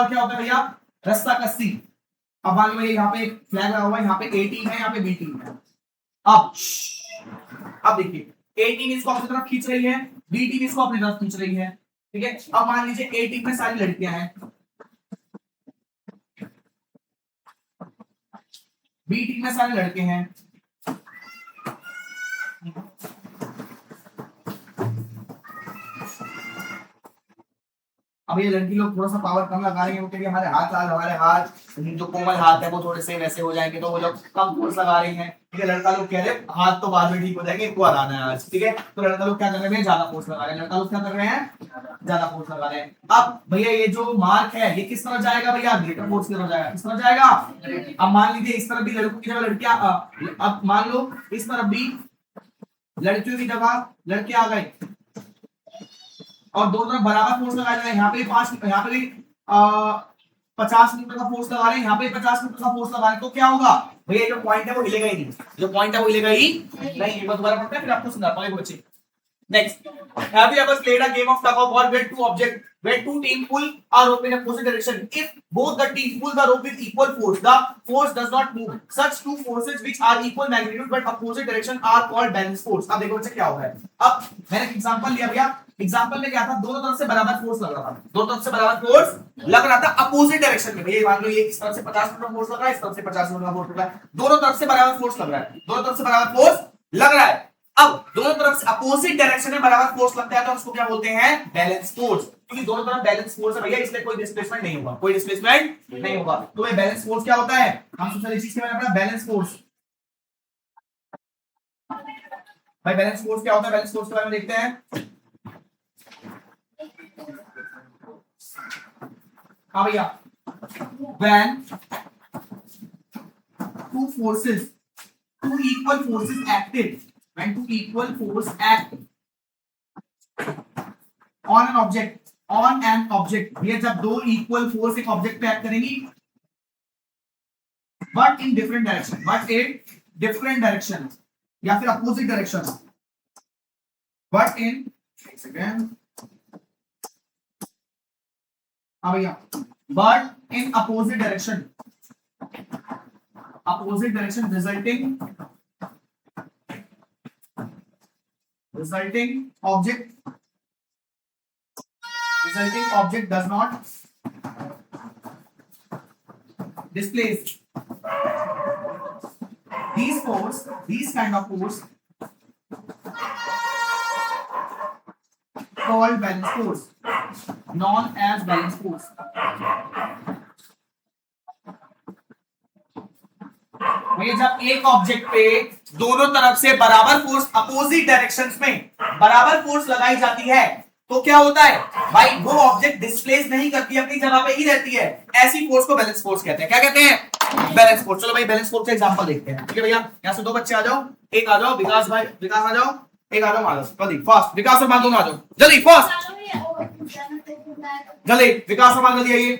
क्या होता है भैया, रस्सा कस्सी। अब मान लो यहाँ पे एक फ्लैग लगा हुआ है, यहाँ पे ए टीम है, यहाँ पे बी टीम है। अब देखिए ए टीम इसको अपनी तरफ खींच रही है, बी टीम इसको अपनी तरफ खींच रही है, ठीक है। अब मान लीजिए ए टीम में सारी लड़कियां हैं, बी टीम में सारे लड़के हैं, अब ये लड़की लोग थोड़ा सा पावर कम लगा रही है, क्योंकि हमारे हाथ जो कोमल हाथ है वो थोड़े से वैसे हो जाएंगे, तो वो लोग कम फोर्स लगा रही हैं, ठीक है। लड़का लोग कह रहे हैं हाथ तो बाद में ठीक हो जाएंगे, इनको हराना है आज, ठीक है। तो लड़का लोग क्या कर रहे हैं, ज्यादा फोर्स लगा रहे हैं, ज्यादा फोर्स लगा रहे हैं। अब भैया ये जो मार्क है ये किस तरह जाएगा भैया, ग्रेटर फोर्स की तरफ जाएगा, किस तरह जाएगा। अब मान लीजिए इस तरफ भी लड़कों की जगह लड़कियां, अब मान लो इस तरफ भी लड़कियों की जगह लड़के आ गए, और दोनों तरफ बराबर फोर्स लगाया जा रहा है, यहाँ पे 50 न्यूटन का फोर्स लगा रहे हैं, यहाँ पे 50 न्यूटन का फोर्स लगा रहे हैं, तो क्या होगा भैया, जो पॉइंट है वो हिलेगा ही नहीं, एक बार दोबारा पढ़ते हैं फिर आपको समझाता हूं बच्चे। Next, have you ever played a game of tug of war where two teams pull a rope in opposite direction? If both the teams pull the rope with equal force, the force does not move. Such two forces which are equal magnitude but opposite direction are called balance force. अब देखो बच्चे क्या होगा है। अब मैंने एग्जांपल लिया भैया, एग्जांपल में क्या था, दोनों तरफ से बराबर फोर्स लग रहा था, अपोजिट डायरेक्शन में। भैया मान लो ये इस तरफ से 50 न्यूटन फोर्स लग रहा है, इस तरफ से 50 न्यूटन का फोर्स लग रहा है, दोनों तरफ से बराबर फोर्स लग रहा है, अब दोनों तरफ से अपोजिट डायरेक्शन में बराबर फोर्स लगता है तो उसको क्या बोलते हैं, बैलेंस फोर्स। क्योंकि दोनों तरफ बैलेंस फोर्स है भैया, इसलिए कोई डिस्प्लेसमेंट नहीं होगा, तो ये बैलेंस फोर्स क्या होता है, हम सबसे पहले चीज के बारे में बैलेंस फोर्स। भाई बैलेंस फोर्स क्या होता है, बैलेंस फोर्स के बारे में देखते हैं। हाँ भैया, when two equal forces acted, when two equal force act on an object, ये जब दो इक्वल फोर्स एक ऑब्जेक्ट पे एक्ट करेंगी, बट इन डिफरेंट डायरेक्शन, या फिर अपोजिट डायरेक्शन, बट इन भैया, but in opposite direction resulting object does not displace these kind of force called balance force, known as balance force. भैया जब एक ऑब्जेक्ट पे दोनों तरफ से बराबर फोर्स अपोजिट डायरेक्शंस में बराबर फोर्स लगाई जाती है तो क्या होता है भाई, वो ऑब्जेक्ट डिस्प्लेस नहीं करती, अपनी जगह पे ही रहती है। ऐसी फोर्स को बैलेंस फोर्स कहते हैं। क्या कहते हैं? Balance force. चलो भाई बैलेंस फोर्स का एग्जांपल देखते हैं। ठीक है भैया, यहाँ से दो बच्चे आ जाओ, एक आ जाओ विकास भाई, विकास आ जाओ, एक आ जाओ मानस, जल्दी फास्ट, विकास और मान दोनों आ जाओ जल्दी फास्ट, जल्दी विकास और मान जल्दी आइए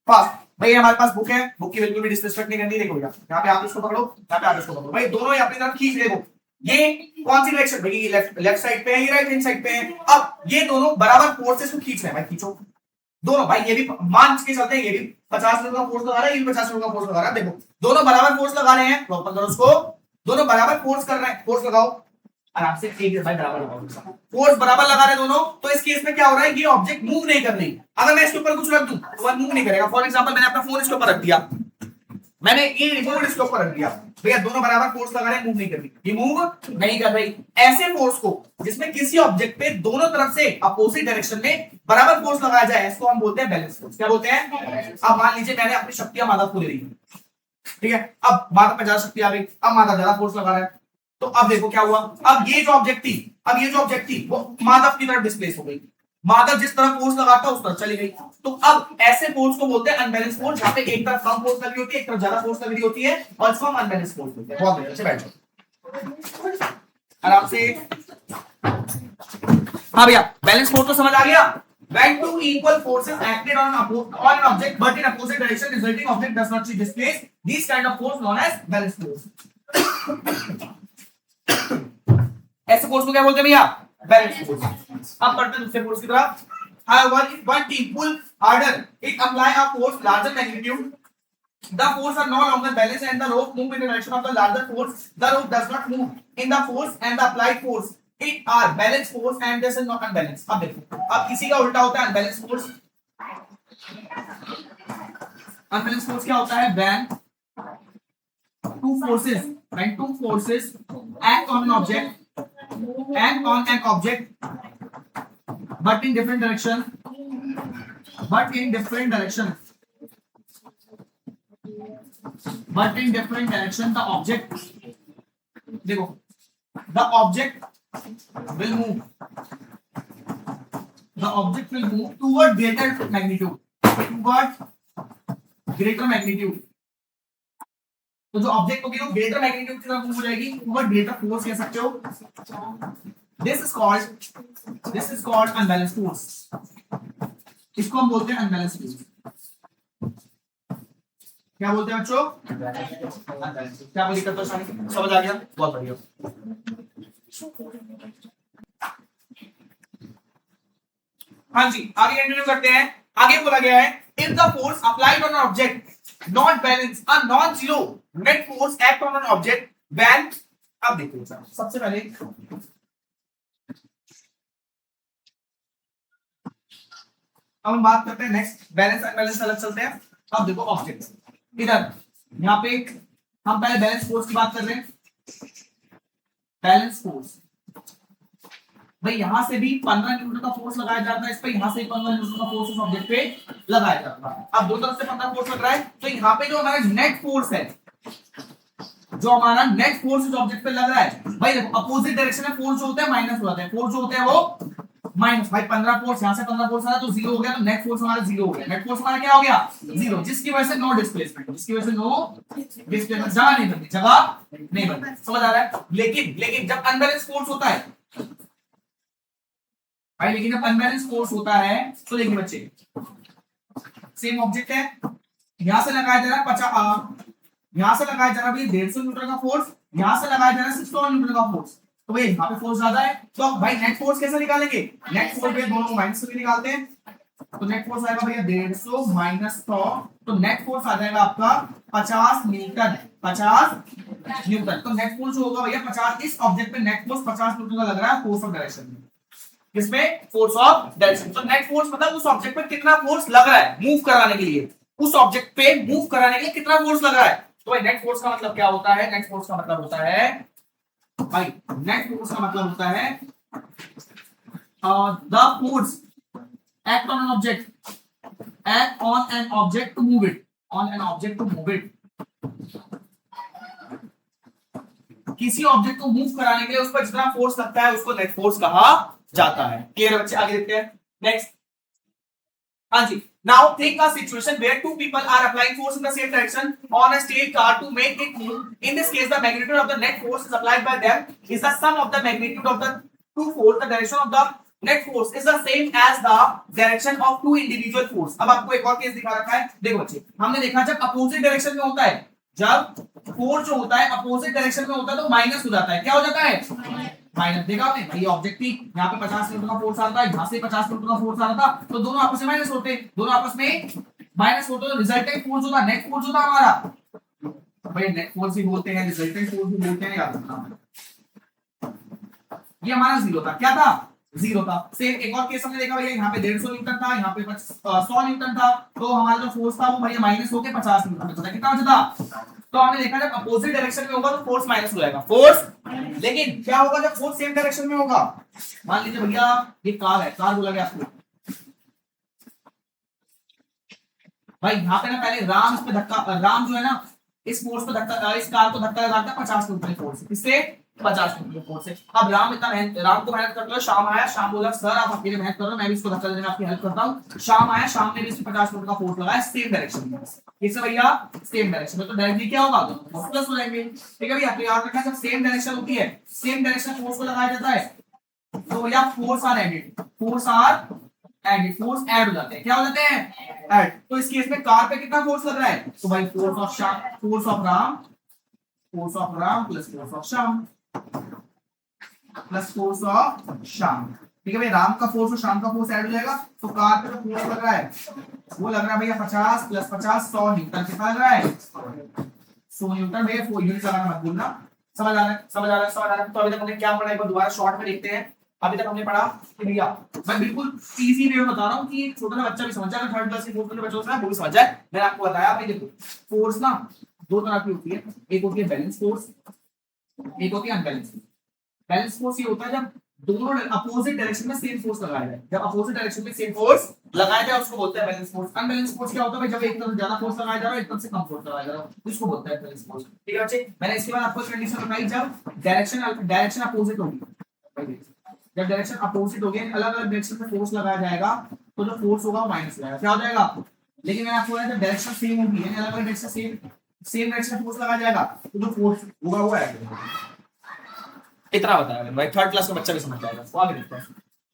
फास्ट। भाई हमारे पास बुक है, बुक की बिल्कुल भी डिसरिस्पेक्ट नहीं करनी। देखो भैया यहाँ पे आप इसको पकड़ो, यहाँ पे आप इसको पकड़ो, भाई दोनों ही अपनी तरफ खींच। देखो ये कौन सी डायरेक्शन, भाई ये लेफ्ट साइड पे है, ये राइट हैंड साइड पे है। अब ये दोनों बराबर फोर्स से इसको खींच रहे हैं, भाई खींचो दोनों। भाई ये भी मान के चलते हैं, ये भी 50 न्यूटन का फोर्स लगा रहा है, ये भी 50 न्यूटन का फोर्स लगा रहा है। देखो दोनों बराबर फोर्स लगा रहे हैं, प्रॉपर करो उसको, दोनों बराबर फोर्स कर रहे हैं। फोर्स लगाओ आराम से, एक भाई बराबर लगाओ, फोर्स बराबर लगा रहे दोनों। तो इस केस में क्या हो रहा है, ये ऑब्जेक्ट मूव नहीं कर रही। अगर मैं इसके ऊपर कुछ रख दूं तो वो मूव नहीं करेगा। फॉर एग्जांपल मैंने अपना फोन इसके ऊपर रख दिया, मैंने ये रिमोट इसके ऊपर रख दिया, भैया दोनों बराबर फोर्स लगा रहे हैं, मूव नहीं कर रही, ये मूव नहीं कर रही। ऐसे फोर्स को जिसमें किसी ऑब्जेक्ट पे दोनों तरफ से अपोजिट डायरेक्शन में बराबर फोर्स लगाया जाए, इसको हम बोलते हैं बैलेंस फोर्स। क्या बोलते हैं? अब मान लीजिए मैंने अपनी शक्तियां माधव को दे दी, ठीक है, अब माधव पे ज्यादा शक्ति आ गई, अब माधव ज्यादा फोर्स लगा रहा है। तो अब देखो क्या हुआ, अब ये जो ऑब्जेक्ट थी वो माधव की तरफ डिस्प्लेस हो गई। माधव जिस तरफ फोर्स लगाता उस तरफ चली गई। तो अब ऐसे फोर्स को बोलते हैं अनबैलेंस फोर्स, जहां पे एक तरफ कम फोर्स लगी होती है, एक तरफ ज्यादा फोर्स लगी होती है, और इसको हम अनबैलेंस फोर्स बोलते हैं। बहुत बढ़िया, अच्छे बैठो आराम से। हाँ भैया बैलेंस फोर्स तो समझ आ गया। When two equal forces acted on an object but in opposite direction, resulting object does not see displaced, these kind of force known as balance force. ऐसे फोर्स को क्या बोलते हैं भैया? Balance force. अब बढ़ते हैं दूसरे फोर्स की तरफ। However, if one team pull harder, it apply a force larger magnitude. The force are no longer balanced and the rope move in the direction of the larger force. The rope does not move in the force and the applied force. It are balanced force and this is not unbalanced. अब देखो, अब इसी का उल्टा होता है unbalanced force. Unbalanced force क्या होता है? When two forces act on an object but in different direction, the object, देखो, the object will move toward greater magnitude, तो जो ऑब्जेक्ट होगी वो ग्रेटर मैग्नीट्यूड की तरफ मूव हो जाएगी, टुवर्ड ग्रेटर फोर्स कह सकते हो। This is called unbalance force. इसको हम बोलते हैं अनबैलेंस फोर्स। क्या बोलते हैं बच्चों? क्या बोली करते हो? समझ आ गया? बहुत बढ़िया। हाँ जी, आगे कंटिन्यू करते हैं। आगे बोला गया है, if the force applied on an object not balance, a non zero net force act on an object when. अब देखो सबसे पहले अब हम बात करते हैं नेक्स्ट, बैलेंस अनबैलेंस अलग चलते हैं। अब देखो ऑब्जेक्ट इधर, यहाँ पे हम पहले बैलेंस फोर्स की बात कर रहे हैं। बैलेंस फोर्स भाई यहां से भी 15 न्यूटन का फोर्स लगाया जाता है, इस पे यहां से 15 न्यूटन का फोर्स उस ऑब्जेक्ट पे लगाया जाता है। अब दो तरफ से 15 फोर्स लग रहा है, तो यहाँ पे जो हमारा नेट फोर्स है, जो हमारा नेट फोर्स इस ऑब्जेक्ट पे लग रहा है, भाई देखो अपोजिट डायरेक्शन में फोर्स जो होता है माइनस हो जाता है, फोर्स जो होते हैं वो माइनस। भाई 15 फोर्स यहाँ से 15 फोर्स आया तो जीरो हो गया, तो नेट फोर्स हमारा जीरो हो गया। नेट फोर्स हमारा क्या हो गया? जीरो, जिसकी वजह से नो डिस्प्लेसमेंट, जगह नहीं बनती। समझ आ रहा है? लेकिन जब अनबैलेंस फोर्स होता है भाई, लेकिन जब अनबैलेंस फोर्स होता है तो देखिए बच्चे, सेम ऑब्जेक्ट है, यहां से लगाया जा रहा है 50, यहां से लगाया जा रहा है 150 न्यूटन का फोर्स, यहां से लगाया जा रहा है 61 न्यूटन का फोर्स। तो भाई यहाँ पे फोर्स ज्यादा है, तो भाई नेट फोर्स कैसे निकालेंगे? नेट फोर्स पे दोनों माइनस करके निकालते हैं, तो नेट फोर्स आएगा भैया 150 माइनस 100, तो नेट फोर्स आ जाएगा आपका 50 न्यूटन। तो नेट फोर्स जो होगा भैया 50, इस ऑब्जेक्ट पे नेट फोर्स 50 न्यूटन का लग रहा है फोर्स ऑफ डायरेक्शन में। किसमें? Force of direction. तो नेट फोर्स मतलब उस ऑब्जेक्ट पे कितना फोर्स लग रहा है मूव कराने के लिए, उस ऑब्जेक्ट पे मूव कराने के लिए कितना फोर्स लग रहा है। तो भाई नेट फोर्स का मतलब क्या होता है? नेट फोर्स का मतलब होता है भाई, नेट फोर्स का मतलब होता है the force act on an object, act on an object to move it, on an object to move it, किसी ऑब्जेक्ट को मूव कराने के लिए उस पर जितना फोर्स लगता है उसको नेट फोर्स कहा जाता है। क्लियर है बच्चे? आगे देखते हैं नेक्स्ट। हाँ जी, now think a situation where two people are applying force in the same direction on a steel car to make it move. In this case, the magnitude of the net force is applied by them is the sum of the magnitude of the two force. The direction of the net force is the same as the direction of two individual force. अब आपको एक और केस दिखा रखा है, देखो बच्चे, हमने देखा जब अपोजिट डायरेक्शन में होता है, जब फोर्स जो होता है अपोजिट डायरेक्शन में होता है तो माइनस हो जाता है। क्या हो जाता है? माइनस। देखा आपने भाई, ऑब्जेक्ट थी, यहाँ पे 50 न्यूटन का फोर्स आ रहा था, यहाँ से 50 न्यूटन का फोर्स आ रहा था, तो दोनों आपस में माइनस होते, दोनों आपस में माइनस होते, तो रिजल्टेंट फोर्स होता, नेट फोर्स होता हमारा। भाई नेट फोर्स भी बोलते हैं, रिजल्टेंट फोर्स भी बोलते हैं, याद रखना। ये हमारा जीरो था। क्या था? जीरो था। सेम एक और केस हमने देखा भैया, यहाँ पे 150 न्यूटन था, यहाँ पे 100 न्यूटन था, तो हमारा जो फोर्स था वो भैया माइनस होके 50 न्यूटन बचा। कितना बचा? तो हमने देखा जब अपोजिट डायरेक्शन में होगा तो फोर्स माइनस हो जाएगा, फोर्स। लेकिन क्या होगा जब फोर्स सेम डायरेक्शन में होगा? मान लीजिए भैया ये कार है, कार बोला गया आपको भाई, यहाँ पे ना पहले राम इस पे धक्का, राम जो है ना इस फोर्स पे धक्का, इस कार को धक्का लगाता है 50 न्यूटन फोर्स, इससे 50 न्यूटन फोर्स से। अब राम इतना मेहनत, राम को मेहनत करते हुए शाम आया, शाम बोला सर आप अकेले मेहनत कर रहे हो, मैं भी इसको धक्का देने में आपकी हेल्प करता हूँ। शाम आया, शाम ने भी इसको 50 न्यूटन का फोर्स लगाया सेम डायरेक्शन में, किससे भैया? सेम डायरेक्शन में, तो डायरेक्टली क्या होगा? प्लस हो जाएंगे। ठीक है भैया, तो याद रखना जब सेम डायरेक्शन होती है, सेम डायरेक्शन फोर्स को लगाया जाता है तो भैया force are added, force are added, force add हो जाते हैं। क्या हो जाते हैं? ऐड। तो इस केस में कार पे कितना फोर्स लग रहा है? तो भाई फोर्स ऑफ शाम, force of Ram, force of Ram plus force of शाम प्लस फोर्स ऑफ शाम। ठीक है भाई, राम का फोर्स और शाम का फोर्स ऐड हो जाएगा, तो कार पे जो फोर्स लग रहा है वो लग रहा है भैया 50 प्लस 50 100 न्यूटन। कितना लग रहा है? 100 न्यूटन। भैया 4 यूनिट लगाना मत भूलना। समझ आ रहा है? समझ आ रहा है? समझ आ रहा है? तो अभी तक हमने क्या पढ़ा, एक बार दोबारा शॉर्ट में देखते हैं। अभी तक हमने पढ़ा कि भैया मैं बिल्कुल इजी वे में बता रहा हूँ कि छोटा सा बच्चा भी समझ जाएगा, थर्ड क्लास के फोर्थ के बच्चों से वो भी समझ जाए। मैंने आपको बताया भाई देखो, फोर्स ना दो तरह की होती है, एक होती है बैलेंस फोर्स, एक होती है अनबैलेंस फोर्स। बैलेंस फोर्स ये होता है जब दोनों अपोजिट डायरेक्शन में सेम फोर्स लगाया जाए, जब अपोजिट डायरेक्शन में सेम फोर्स लगाया जाए उसको बोलते हैं बैलेंस फोर्स। अनबैलेंस फोर्स क्या होता है भाई? जब एक तरफ ज्यादा फोर्स लगाया जा रहा है, एक तरफ से कम फोर्स लगाया जा रहा है, उसको बोलते हैं बैलेंस फोर्स। ठीक है बच्चे, मैंने इसके बाद आपको कंडीशन बताई जब डायरेक्शन अपोजिट होगी, जब डायरेक्शन अपोजिट होगी, अलग अलग डायरेक्शन में फोर्स लगाया जाएगा तो जो फोर्स होगा वो माइनस हो जाएगा। क्या हो जाएगा? लेकिन मैंने आपको बताया जब डायरेक्शन सेम होगी, यानी अलग अलग डायरेक्शन सेम डायरेक्शन में फोर्स लगाया जाएगा तो जो फोर्स होगा वो ऐड होगा। इतना बताया भाई, थर्ड क्लास का बच्चा भी समझ जाएगा। तो आगे देखते हैं।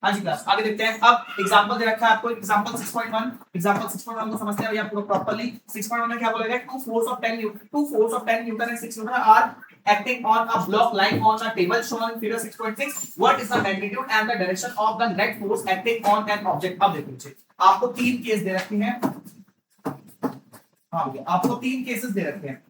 हाँ जी क्लास, आगे देखते हैं। अब एग्जांपल दे रखा है आपको, एग्जांपल 6.1, एग्जांपल 6.1 को समझते हैं भैया पूरा प्रॉपर्ली। 6.1 में क्या बोलेगा? Two force of 10 newton and 6 newton are acting on a block lying on a table shown in figure 6.6. What is the magnitude and the direction of the net force acting on an object? अब देखिए आपको तीन केस दे रखे हैं। हाँ भैया, आपको तीन केसेस दे रखे हैं।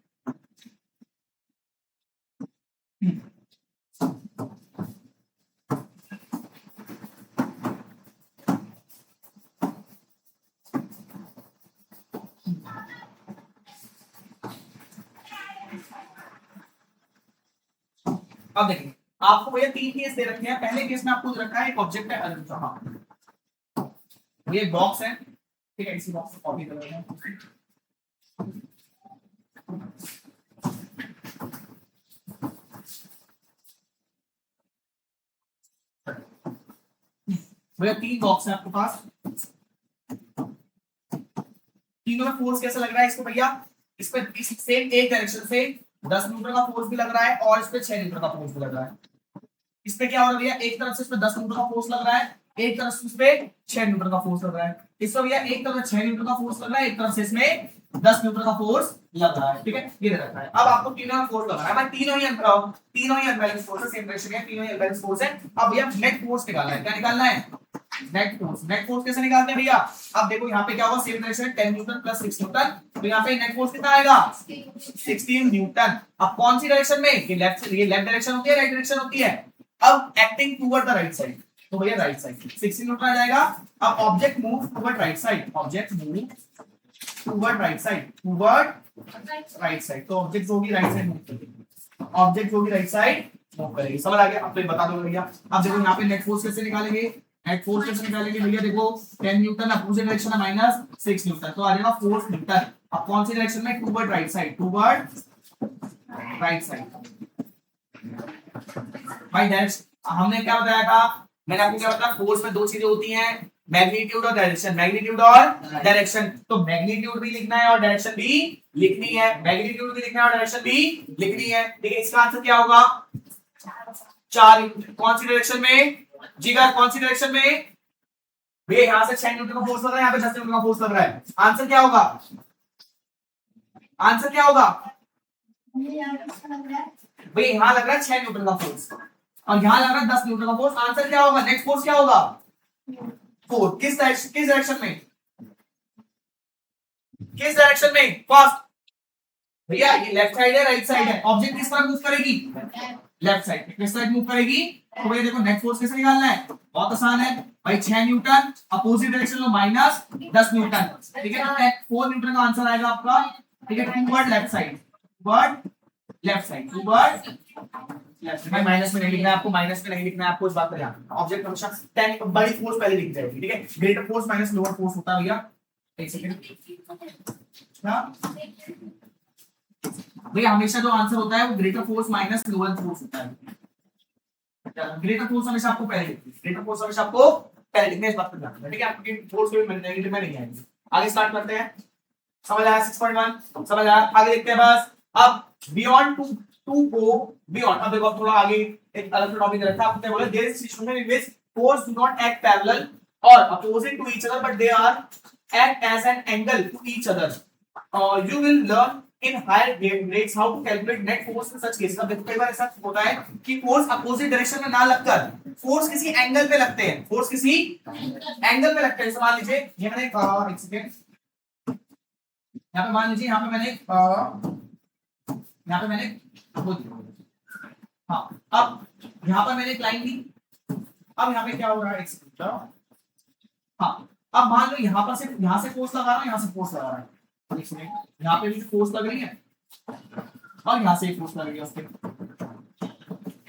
अब देखिए आपको भैया तीन केस दे रखे हैं। पहले केस में आपको दे रखा है एक ऑब्जेक्ट है, हाँ ये बॉक्स है, ठीक है, इसी बॉक्स को कॉपी कर लेते हैं। भैया तीन बॉक्स है आपके पास, तीनों में फोर्स कैसा लग रहा है इसको भैया? इस पे सेम एक डायरेक्शन से 10 न्यूटन का फोर्स भी लग रहा है और इस पे 6 न्यूटन का फोर्स भी लग रहा है। इस पे क्या हो रहा है भैया? एक तरफ से इस पे 10 न्यूटन का फोर्स लग रहा है, एक तरफ से इस पे 6 न्यूटन का फोर्स लग रहा है। इस पे भैया एक तरफ से 6 न्यूटन का फोर्स लग रहा है, एक तरफ से इसमें 10 न्यूटन का फोर्स लग रहा है। ठीक है, ये दे रखा है। अब आपको तीनों का फोर्स लग रहा है भाई, तीनों ही अनबैलेंस फोर्स है, सेम डायरेक्शन में तीनों ही अनबैलेंस फोर्स है। अब भैया नेट फोर्स निकालना है। क्या निकालना है? Net force. नेट फोर्स कैसे निकालते हैं भैया? अब देखो यहाँ पे क्या होगा, same direction 10 Newton plus 6 Newton, तो यहाँ पे नेट फोर्स कितना आएगा? 16 न्यूटन। अब कौन सी डायरेक्शन में? ये लेफ्ट डायरेक्शन होती है, राइट डायरेक्शन होती है। अब acting toward the right side, तो भैया राइट साइड 16 न्यूटन आ जाएगा। अब object move toward right side, object move toward right side, toward right side. तो ऑब्जेक्ट होगी राइट साइड मूव करेगी, ऑब्जेक्ट होगी राइट साइड मूव करेगी। समझ आ गया? अब तो ये बता दो भैया। अब देखो यहाँ पे नेट फोर्स कैसे निकालेंगे, नेट फोर्स कैसे निकालेंगे भैया? देखो 10 न्यूटन अपोजिट डायरेक्शन है माइनस 6 न्यूटन, तो आ जाएगा 4 न्यूटन। अब कौन सी डायरेक्शन में? Toward right side, toward right side. भाई डायरेक्शन हमने क्या बताया था, मैंने आपको क्या बताया, फोर्स में दो चीजें होती हैं, मैग्नीट्यूड और डायरेक्शन, मैग्नीट्यूड और डायरेक्शन। तो मैग्नीट्यूड भी लिखना है और डायरेक्शन भी लिखनी है, मैग्नीट्यूड भी लिखना है और डायरेक्शन भी लिखनी है। ठीक है, इसका आंसर क्या होगा? 4। कौन सी डायरेक्शन में जीगर, कौन सी डायरेक्शन में? भैया यहां से 6 न्यूटन का फोर्स लग रहा है, यहाँ पे 10 न्यूटन का फोर्स लग रहा है। आंसर क्या होगा? आंसर क्या होगा भाई? यहां लग रहा है 6 न्यूटन का फोर्स और यहां लग रहा है 10 न्यूटन का फोर्स। आंसर क्या होगा? नेक्स्ट फोर्स क्या होगा? 4। किस डायरेक्शन में? किस डायरेक्शन में? फर्स्ट भैया ये लेफ्ट साइड है राइट साइड है, ऑब्जेक्ट किस तरफ मूव करेगी? Left side. किस साइड मूव करेगी? तो भैया देखो नेट फोर्स कैसे निकालना है, बहुत आसान है भाई। 6 न्यूटन अपोजिट डायरेक्शन में माइनस 10 न्यूटन। ठीक है, तो 4 न्यूटन का आंसर आएगा आपका। ठीक है, toward left side, toward left side, toward left. भाई माइनस में नहीं लिखना है आपको, माइनस में नहीं लिखना है आपको, इस बात पर ध्यान रखना। ऑब्जेक्ट हमेशा 10 बड़ी फोर्स पहले लिख जाएगी। ठीक है, greater force minus lower force होता है भैया। एक सेकंड भैया, हमेशा जो आंसर होता है वो greater force minus lower force होता है। ग्रेटर फोर्स हमेशा आपको पहले लिखना है, ग्रेटर फोर्स हमेशा आपको पहले लिखना है, इस बात पर ध्यान रखना। ठीक है, आपकी फोर्स कोई नेगेटिव में नहीं आएगी। आगे स्टार्ट करते हैं। समझ आया? 6.1 समझ आया? आगे देखते हैं बस। अब बियॉन्ड टू गो बियॉन्ड। अब देखो थोड़ा आगे एक अलग टॉपिक रखा है। आपने बोला there is situation in which force do not act parallel और opposite to each other but they are act as an angle to each other. You will learn in higher grades how to calculate net force in such cases. अब देखो कई बार ऐसा होता है कि फोर्स अपोजिट डायरेक्शन में ना लगकर फोर्स किसी एंगल पे लगते हैं, फोर्स किसी एंगल पे लगते हैं। मान लीजिए ये मैंने एक सेकंड यहाँ पे मान लीजिए, यहाँ पे मैंने हाँ, अब यहाँ पर मैंने एक लाइन दी। अब यहाँ पे क्या हो रहा है? हाँ, अब मान लो यहाँ पर से यहाँ से फोर्स लगा रहा है, यहाँ से फोर्स लगा रहा है। यहाँ पे भी फोर्स लग रही है और यहाँ से फोर्स लग रही है उसके।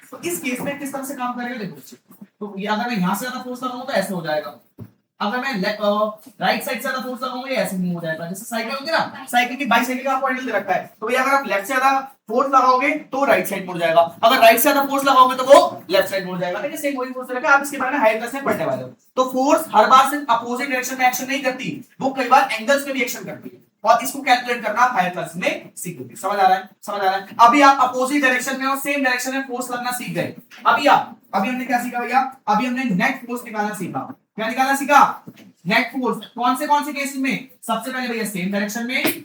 तो इस केस में किस तरह से काम करेगा देखो। तो ये अगर मैं यहाँ से ज्यादा फोर्स लगाऊंगा तो ऐसे हो जाएगा, अगर मैं राइट साइड से ज्यादा फोर्स लगाऊंगा ये ऐसे मूव हो जाएगा। जैसे साइकिल होती है ना, साइकिल की बाईसाइकिल का आपको हैंडल दे रखा है, तो भैया अगर आप लेफ्ट से ज्यादा फोर्स लगाओगे तो राइट साइड मुड़ जाएगा, अगर राइट से ज्यादा फोर्स लगाओगे तो वो लेफ्ट साइड मुड़ जाएगा। ठीक है, सेम वही फोर्स रखा है। आप इसके बारे में हायर क्लास में पढ़ने वाले हो। तो फोर्स हर बार सिर्फ अपोजिट डायरेक्शन में एक्शन नहीं करती, वो कई बार एंगल्स में भी एक्शन करती है और इसको कैलकुलेट करना आप हायर क्लास में सीखोगे। समझ आ रहा है? समझ आ रहा है? अभी आप अपोजिट डायरेक्शन में और सेम डायरेक्शन में फोर्स लगना सीख गए। अभी हमने क्या सीखा भैया? अभी हमने नेट फोर्स निकालना सीखा। क्या निकालना सीखा? Net force. कौन से केसेस में? सबसे पहले भैया सेम डायरेक्शन में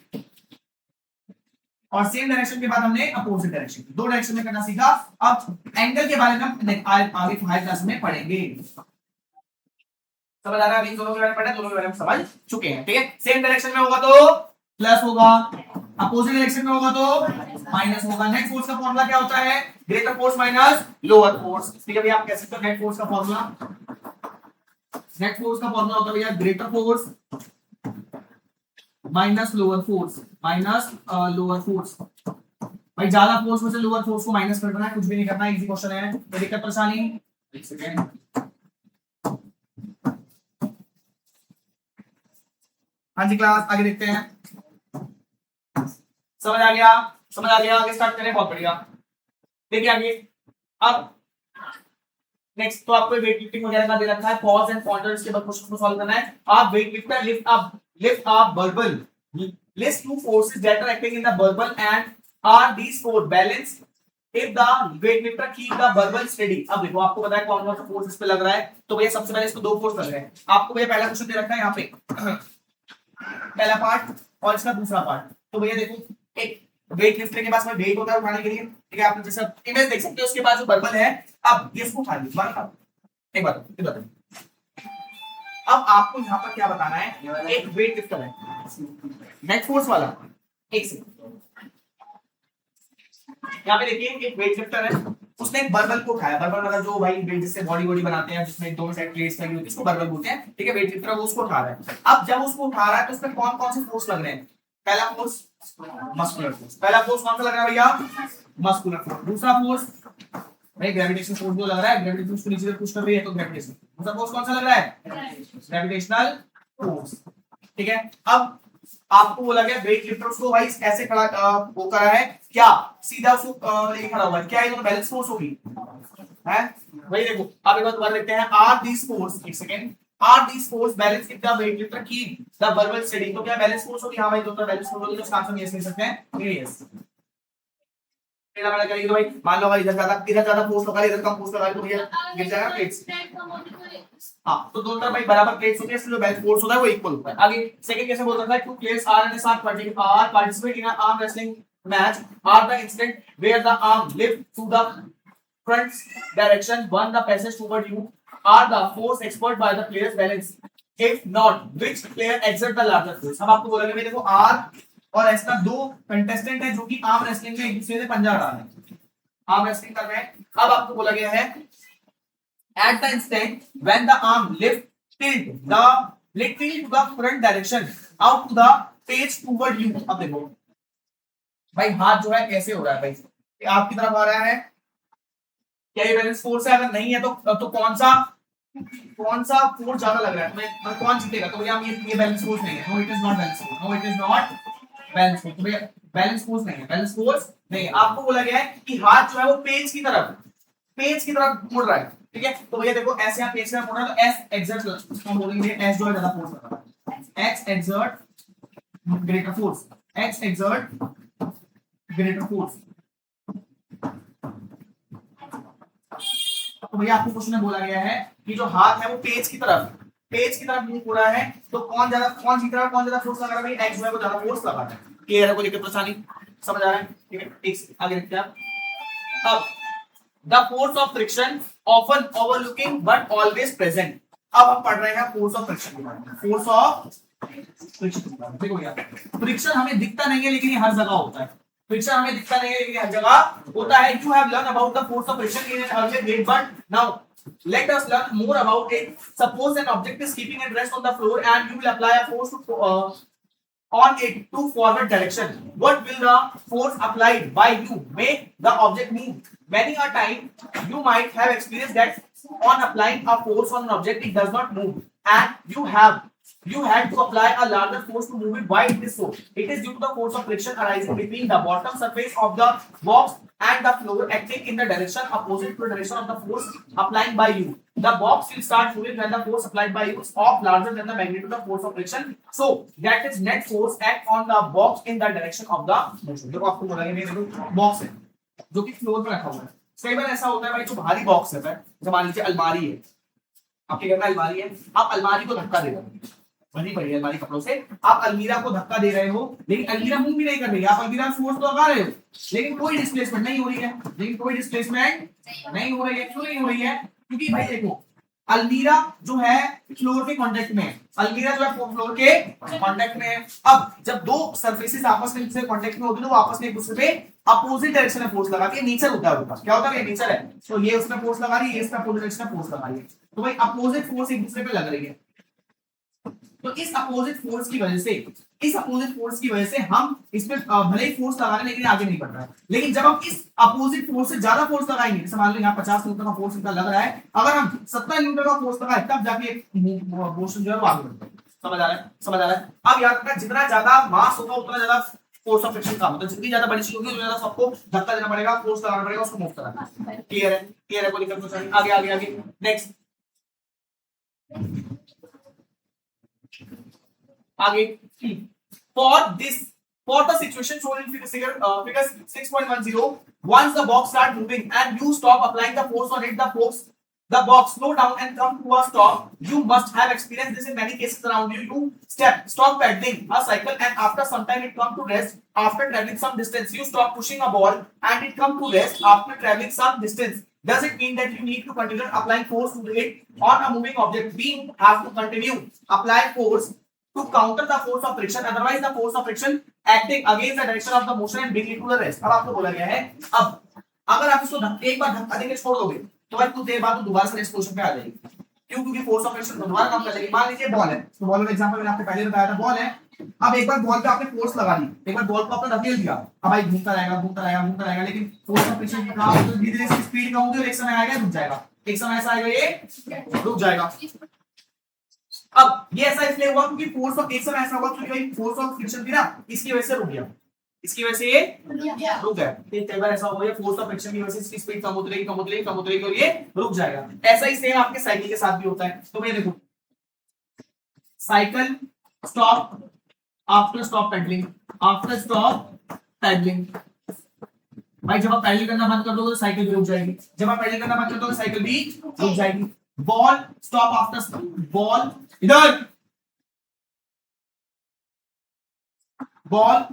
और सेम डायरेक्शन के बाद हमने अपोजिट डायरेक्शन, दो डायरेक्शन में करना सीखा। अब एंगल के बारे में हम आगे हायर क्लास में पढ़ेंगे। समझ आ रहा है? दोनों के बारे में पढ़े, दोनों के बारे में समझ चुके हैं। ठीक है, सेम डायरेक्शन में होगा तो प्लस होगा, अपोजिट डायरेक्शन में होगा तो माइनस होगा। नेट फोर्स का फॉर्मूला क्या होता है? Greater force minus lower force. ठीक है भैया, आप कह सकते हो नेट फोर्स का फॉर्मूला, नेट फोर्स का फॉर्मूला होता है भैया greater force minus lower force, minus lower force. भाई ज्यादा फोर्स में से लोअर फोर्स को माइनस करना है, कुछ भी नहीं करना है, इजी क्वेश्चन है। कोई दिक्कत परेशानी? एक सेकंड, हाँ जी क्लास आगे देखते हैं। समझ आ गया? समझ आ गया? आगे स्टार्ट करें। बहुत बढ़िया। देखिए आगे, अब नेक्स्ट तो आपको वेट लिफ्टिंग वगैरह का दे रखा है, पॉज एंड पॉइंटर्स के बाद क्वेश्चन को सॉल्व करना है। आप weight lifter lift up barbell, list two forces that are acting in the barbell and are these force balance if the weight lifter keep the barbell steady. अब देखो आपको पता है कौन कौन सा फोर्स इस पे लग रहा है। तो भैया सबसे पहले इसको दो फोर्स लग रहे हैं। आपको भैया पहला क्वेश्चन दे रखा है यहाँ पे पहला पार्ट और इसका दूसरा पार्ट। तो भैया देखो, एक वेट लिफ्टर के पास में वेट होता है उठाने के लिए। ठीक है, आप जैसे इमेज देख सकते हो, उसके पास जो बर्बल है, अब ये इसको उठा लीजिए। एक बात अब आपको यहाँ पर क्या बताना है? एक वेट लिफ्टर है नेट फोर्स वाला। एक सेकंड, यहाँ पे देखिए एक वेट लिफ्टर है। उसने एक बर्बल को उठाया, बर्बल मतलब जो भाई वेट जिससे बॉडी बॉडी बनाते हैं, जिसमें दोनों साइड प्लेट्स लगी होती है, इसको बर्बल बोलते हैं, ठीक है। वेट लिफ्टर वो उसको उठा रहा है। अब जब उसको उठा रहा है तो उसमें कौन कौन से फोर्स लग रहे हैं? पहला फोर्स मस्कुलर फोर्स, पहला फोर्स कौन सा लग रहा है भैया? Muscular force. दूसरा फोर्स भाई ग्रेविटेशनल फोर्स जो लग रहा है, ग्रेविटी उसको नीचे से पुश कर रही है तो ग्रेविटेशन। दूसरा फोर्स कौन सा लग रहा है? ग्रेविटेशनल फोर्स, ठीक है। अब आपको बोला गया वेट लिफ्टर उसको भाई ऐसे खड़ा वो करा है, क्या सीधा उसको लेके खड़ा हुआ है, क्या ये दोनों बैलेंस फोर्स होगी है? वही देखो, अब एक बार दोबारा देखते हैं, आर दीस फोर्स, एक second, are these force balance keep the weight lifter keep the barbell steady. तो क्या बैलेंस फोर्स होगी? हाँ भाई दोनों बैलेंस फोर्स होगी, तो इसका आंसर यस ले सकते हैं, यस। मेरा वाला करेंगे भाई, मान लो भाई इधर ज्यादा फोर्स लगा, इधर कम फोर्स लगा तो भैया गिर जाएगा प्लेट्स। हाँ, तो दोनों तरफ भाई बराबर प्लेट्स होती है, इसलिए जो बैलेंस फोर्स होता है वो इक्वल होता है। आगे सेकंड कैसे बोल सकता है? टू प्लेयर्स आर एंड साथ participate in a arm wrestling match are the instant where the arm lift to the front direction one the passage toward you are the force exerted by the player's balance, if not which player exert the larger force। अब आपको बोलेंगे भाई देखो आर और एस का दो कंटेस्टेंट है जो कि आर्म रेसलिंग में एक दूसरे से पंजा लड़ा रहे हैं, आर्म रेसलिंग कर रहे हैं। अब आपको बोला गया है at the instant when the arm lifted to the front direction out to the page toward you। अब देखो भाई हाथ जो है कैसे हो रहा है भाई, आपकी तरफ आ रहा है, क्या ये बैलेंस फोर्स है? अगर नहीं है तो कौन सा फोर्स ज्यादा लग रहा है, तो कौन जीतेगा? तो भैया ये बैलेंस फोर्स नहीं है, no it is not balance force, no it is not balance force. तो भैया बैलेंस फोर्स नहीं है, बैलेंस फोर्स नहीं है। आपको बोला गया है कि हाथ जो है वो पेज की तरफ मुड़ रहा है, ठीक है। तो भैया देखो ऐसे आप पेज की तरफ मुड़ रहा है तो एस एक्सर्ट हम बोलेंगे, एस जो है ज्यादा फोर्स कर रहा है, x exert greater force, x exert greater force. तो भैया आपको क्वेश्चन में बोला गया है कि जो हाथ है वो पेज की तरफ मूव हो रहा है, तो कौन जीत रहा है, कौन ज्यादा फोर्स लगा रहा है? एक्स जो है वो ज्यादा फोर्स लगा रहा है। क्लियर है? कोई दिक्कत परेशानी समझ आ रहा है? ठीक है, एक आगे देखते हैं। अब the force of friction often overlooking but always present. अब हम पढ़ रहे हैं फोर्स ऑफ फ्रिक्शन के बारे में। फोर्स ऑफ फ्रिक्शन देखो भैया, फ्रिक्शन हमें दिखता नहीं है लेकिन ये हर जगह होता है, फ्रिक्शन हमें दिखता नहीं है लेकिन हर जगह होता है। You have learned about the force of friction in an earlier grade, but now let us learn more about it. Suppose an object is keeping at rest on the floor and you will apply a force on it to forward direction. What will the force applied by you make the object move? Many a time you might have experienced that on applying a force on an object it does not move, and you had to apply a larger force to move it. Why it is so? It is due to the force of friction arising between the bottom surface of the box and the floor acting in the direction opposite to the direction of the force applied by you. The box will start moving when the force applied by you is of larger than the magnitude of force of friction. So that is net force act on the box in the direction of the motion. देखो आपको बोला गया है बॉक्स है जो कि फ्लोर पे रखा हुआ है। कई बार ऐसा होता है भाई जो भारी बॉक्स है, जब मान लीजिए अलमारी है, आपके घर में अलमारी है, आप अलमारी को धक्का दे रहे हो, बनी पड़ी है अलमारी कपड़ों से, आप अलमीरा को धक्का दे रहे हो लेकिन अलमीरा मूव भी नहीं कर रही है, आप अलमीरा फोर्स तो लगा रहे हो लेकिन कोई डिस्प्लेसमेंट नहीं हो रही है, क्यों नहीं हो रही है? क्योंकि भाई देखो अलमीरा जो है फ्लोर के कांटेक्ट में है, अलमीरा जो है फ्लोर के कांटेक्ट में है। अब जब दो सरफेसेस आपस में एक कांटेक्ट में होती है तो वो आपस में एक दूसरे पे अपोजिट डायरेक्शन में फोर्स लगाती है, नेचर होता है उनका, क्या होता है? नेचर है। तो ये उसमें फोर्स लगा रही है, ये इसमें अपोजिट डायरेक्शन में फोर्स लगा रही है, तो भाई अपोजिट फोर्स एक दूसरे पे लग रही है। तो इस अपोजिट फोर्स की वजह से हम इसमें भले ही फोर्स लगा रहे हैं लेकिन आगे नहीं बढ़ रहा है। लेकिन जब हम इस अपोजिट फोर्स से ज्यादा फोर्स लगाएंगे, जैसे मान लो यहाँ 50 न्यूटन का फोर्स इतना लग रहा है, अगर हम 70 न्यूटन का फोर्स लगाए तब जाके मोशन जो है वो आगे बढ़ता है। समझ आ रहा है? अब याद रखना जितना ज्यादा मास होगा उतना ज्यादा फोर्स ऑफ फ्रिक्शन काम होता है, जितनी ज्यादा बड़ी चीज होगी उतना ज्यादा सबको धक्का देना पड़ेगा, फोर्स लगाना पड़ेगा, उसको मूव कराना। क्लियर है? कोई दिक्कत नहीं? आगे नेक्स्ट आगे for the situation shown in figure 6.10, once the box start moving and you stop applying the force on it, the box slow down and come to a stop. You must have experienced this in many cases around you. You stop pedaling a cycle and after some time it come to rest. After traveling some distance, you stop pushing a ball and it come to rest after traveling some distance. Does it mean that you need to continue applying force to it on a moving object? We have to continue apply force to counter the force of friction, otherwise the force of friction acting against the direction of the motion and bring it to the rest. अब आपको बोला गया है, अगर आप इसको एक बार धक्का देके छोड़ दोगे तो भाई कुछ देर बाद तो दोबारा से नेक्स्ट पोजीशन पे आ जाएगी। क्यों? क्योंकि फोर्स ऑफ फ्रिक्शन दोबारा काम कर लेगी। मान लीजिए बॉल है, तो बॉल का एग्जांपल मैंने आपको पहले बताया था, बॉल है। अब एक बार बॉल पे आपने फोर्स लगा दी, एक बार बॉल को आपने धकेल दिया, अब भाई घूमता रहेगा घूमता रहेगा घूमता रहेगा, लेकिन फोर्स ऑफ फ्रिक्शन की काम तो धीरे धीरे इसकी स्पीड कम होगी और एक समय आएगा रुक जाएगा, एक समय ऐसा आएगा ये रुक जाएगा। अब ये ऐसा इसलिए हुआ क्योंकि फोर्स ऑफ, एक समय ऐसा हुआ क्योंकि भाई फोर्स ऑफ फ्रिक्शन थी ना, इसकी वजह से रुक गया, इसकी वजह से ये रुक गया। कई बार ऐसा हो गया फोर्स ऑफ फ्रिक्शन की वजह से इसकी स्पीड कम होती रहेगी कम होती रहेगी कम होती रहेगी और ये रुक जाएगा। ऐसा ही सेम आपके साइकिल के साथ भी होता है। तो भैया देखो, cycle stop after stop pedalling, after stop pedalling. भाई जब आप पेडलिंग करना बंद कर दोगे तो साइकिल भी रुक जाएगी, जब आप पेडलिंग करना बंद कर दोगे साइकिल भी रुक जाएगी। बॉल स्टॉप आफ्टर बॉल, इधर ball,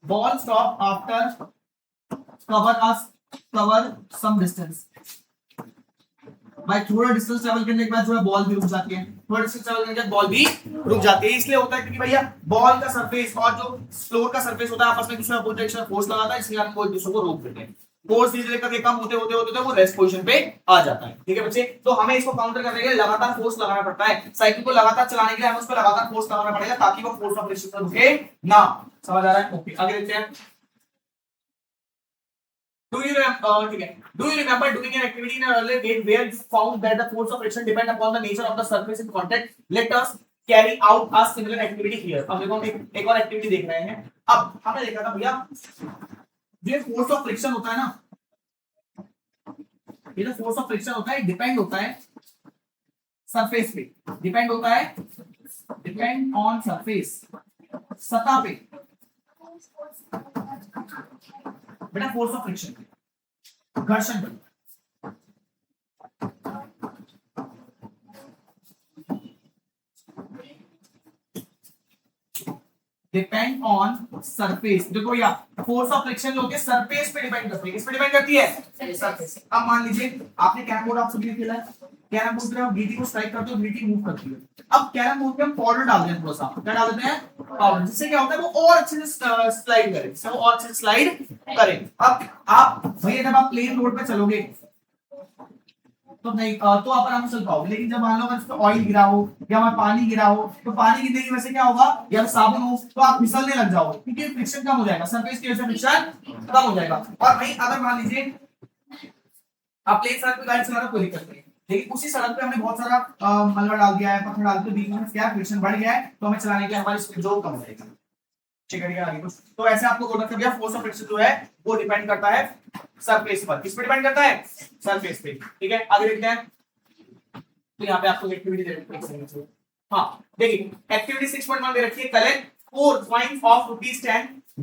ball stop after cover some distance। भाई थोड़ा डिस्टेंस ट्रैवल करने के बाद जो है बॉल भी रुक जाती है, थोड़ा डिस्टेंस ट्रैवल करने के बाद बॉल भी रुक जाती है। इसलिए होता है क्योंकि भैया बॉल का सरफेस और जो फ्लोर का सरफेस होता है आपस में दूसरा अपोजिट डायरेक्शन में फोर्स लगाता है, इसलिए आप कोई दूसरे को रोक देते हैं। फोर्स धीरे धीरे करके कम होते होते होते वो रेस्ट पोजीशन पे आ जाता है। ठीक है बच्चे, तो हमें इसको काउंटर करने के लिए लगातार फोर्स लगाना पड़ता है। साइकिल को लगातार चलाने के लिए हमें उस पर लगातार फोर्स लगाना पड़ेगा ताकि वो फोर्स ऑफ फ्रिक्शन से रुके ना। समझ आ रहा है? ओके, आगे देखते हैं। Do you remember doing an activity in an earlier game where you found that the force of friction depend upon the nature of the surface in contact? Let us carry out a similar activity here। अब देखो हम एक और एक्टिविटी देख रहे हैं। अब हमने देखा था भैया जो फोर्स ऑफ फ्रिक्शन होता है ना, ये जो फोर्स ऑफ फ्रिक्शन होता है डिपेंड होता है सरफेस पे, डिपेंड होता है, डिपेंड ऑन सरफेस, सतह पे बेटा, फोर्स ऑफ फ्रिक्शन घर्षण बल। Depend on surface. देखो यार फोर्स ऑफ फ्रिक्शन जो होती है सरफेस पे डिपेंड करती है, किस पे डिपेंड करती है? सरफेस। अब मान लीजिए आपने कैरम बोर्ड आप सभी ने खेला है, कैरम बोर्ड पे आप गीटी को स्ट्राइक करते हो, गीटी मूव करती है। अब कैरम बोर्ड पे हम पाउडर डालते हैं, थोड़ा सा क्या डाल देते हैं? पाउडर, जिससे क्या होता है वो और अच्छे से स्लाइड करे, वो और अच्छे से स्लाइड करे। अब आप भैया जब आप प्लेन रोड पे चलोगे तो नहीं तो आप आराम से चल पाओगे, लेकिन जब मान लो अगर उस पर ऑयल गिरा हो या वहां पानी गिरा हो तो पानी गिरने की वजह से क्या होगा, या साबुन हो तो आप फिसलने लग जाओगे क्योंकि फ्रिक्शन कम हो जाएगा, सरफेस की वजह से फ्रिक्शन कम हो जाएगा। और भाई अगर मान लीजिए आप प्लेन सड़क पे गाड़ी चला रहे हो कोई दिक्कत नहीं, लेकिन उसी सड़क पे हमने बहुत सारा मलबा डाल दिया है, पत्थर डाल दिया, बीच में क्या फ्रिक्शन बढ़ गया है, तो हमें चलाने के लिए हमारी स्पीड जो कम हो जाएगी। ठीक है आगे कुछ तो ऐसे आपको बोलना चाहिए फोर्स ऑफ फ्रिक्शन जो है वो डिपेंड करता है सरफेस पर। किस पे डिपेंड करता है? सरफेस पे। ठीक है आगे देखते हैं। तो यहाँ पे आपको एक्टिविटी दे रखी है। हाँ देखिए एक्टिविटी 6.1 दे रखी है। Collect 4 coins of ₹10,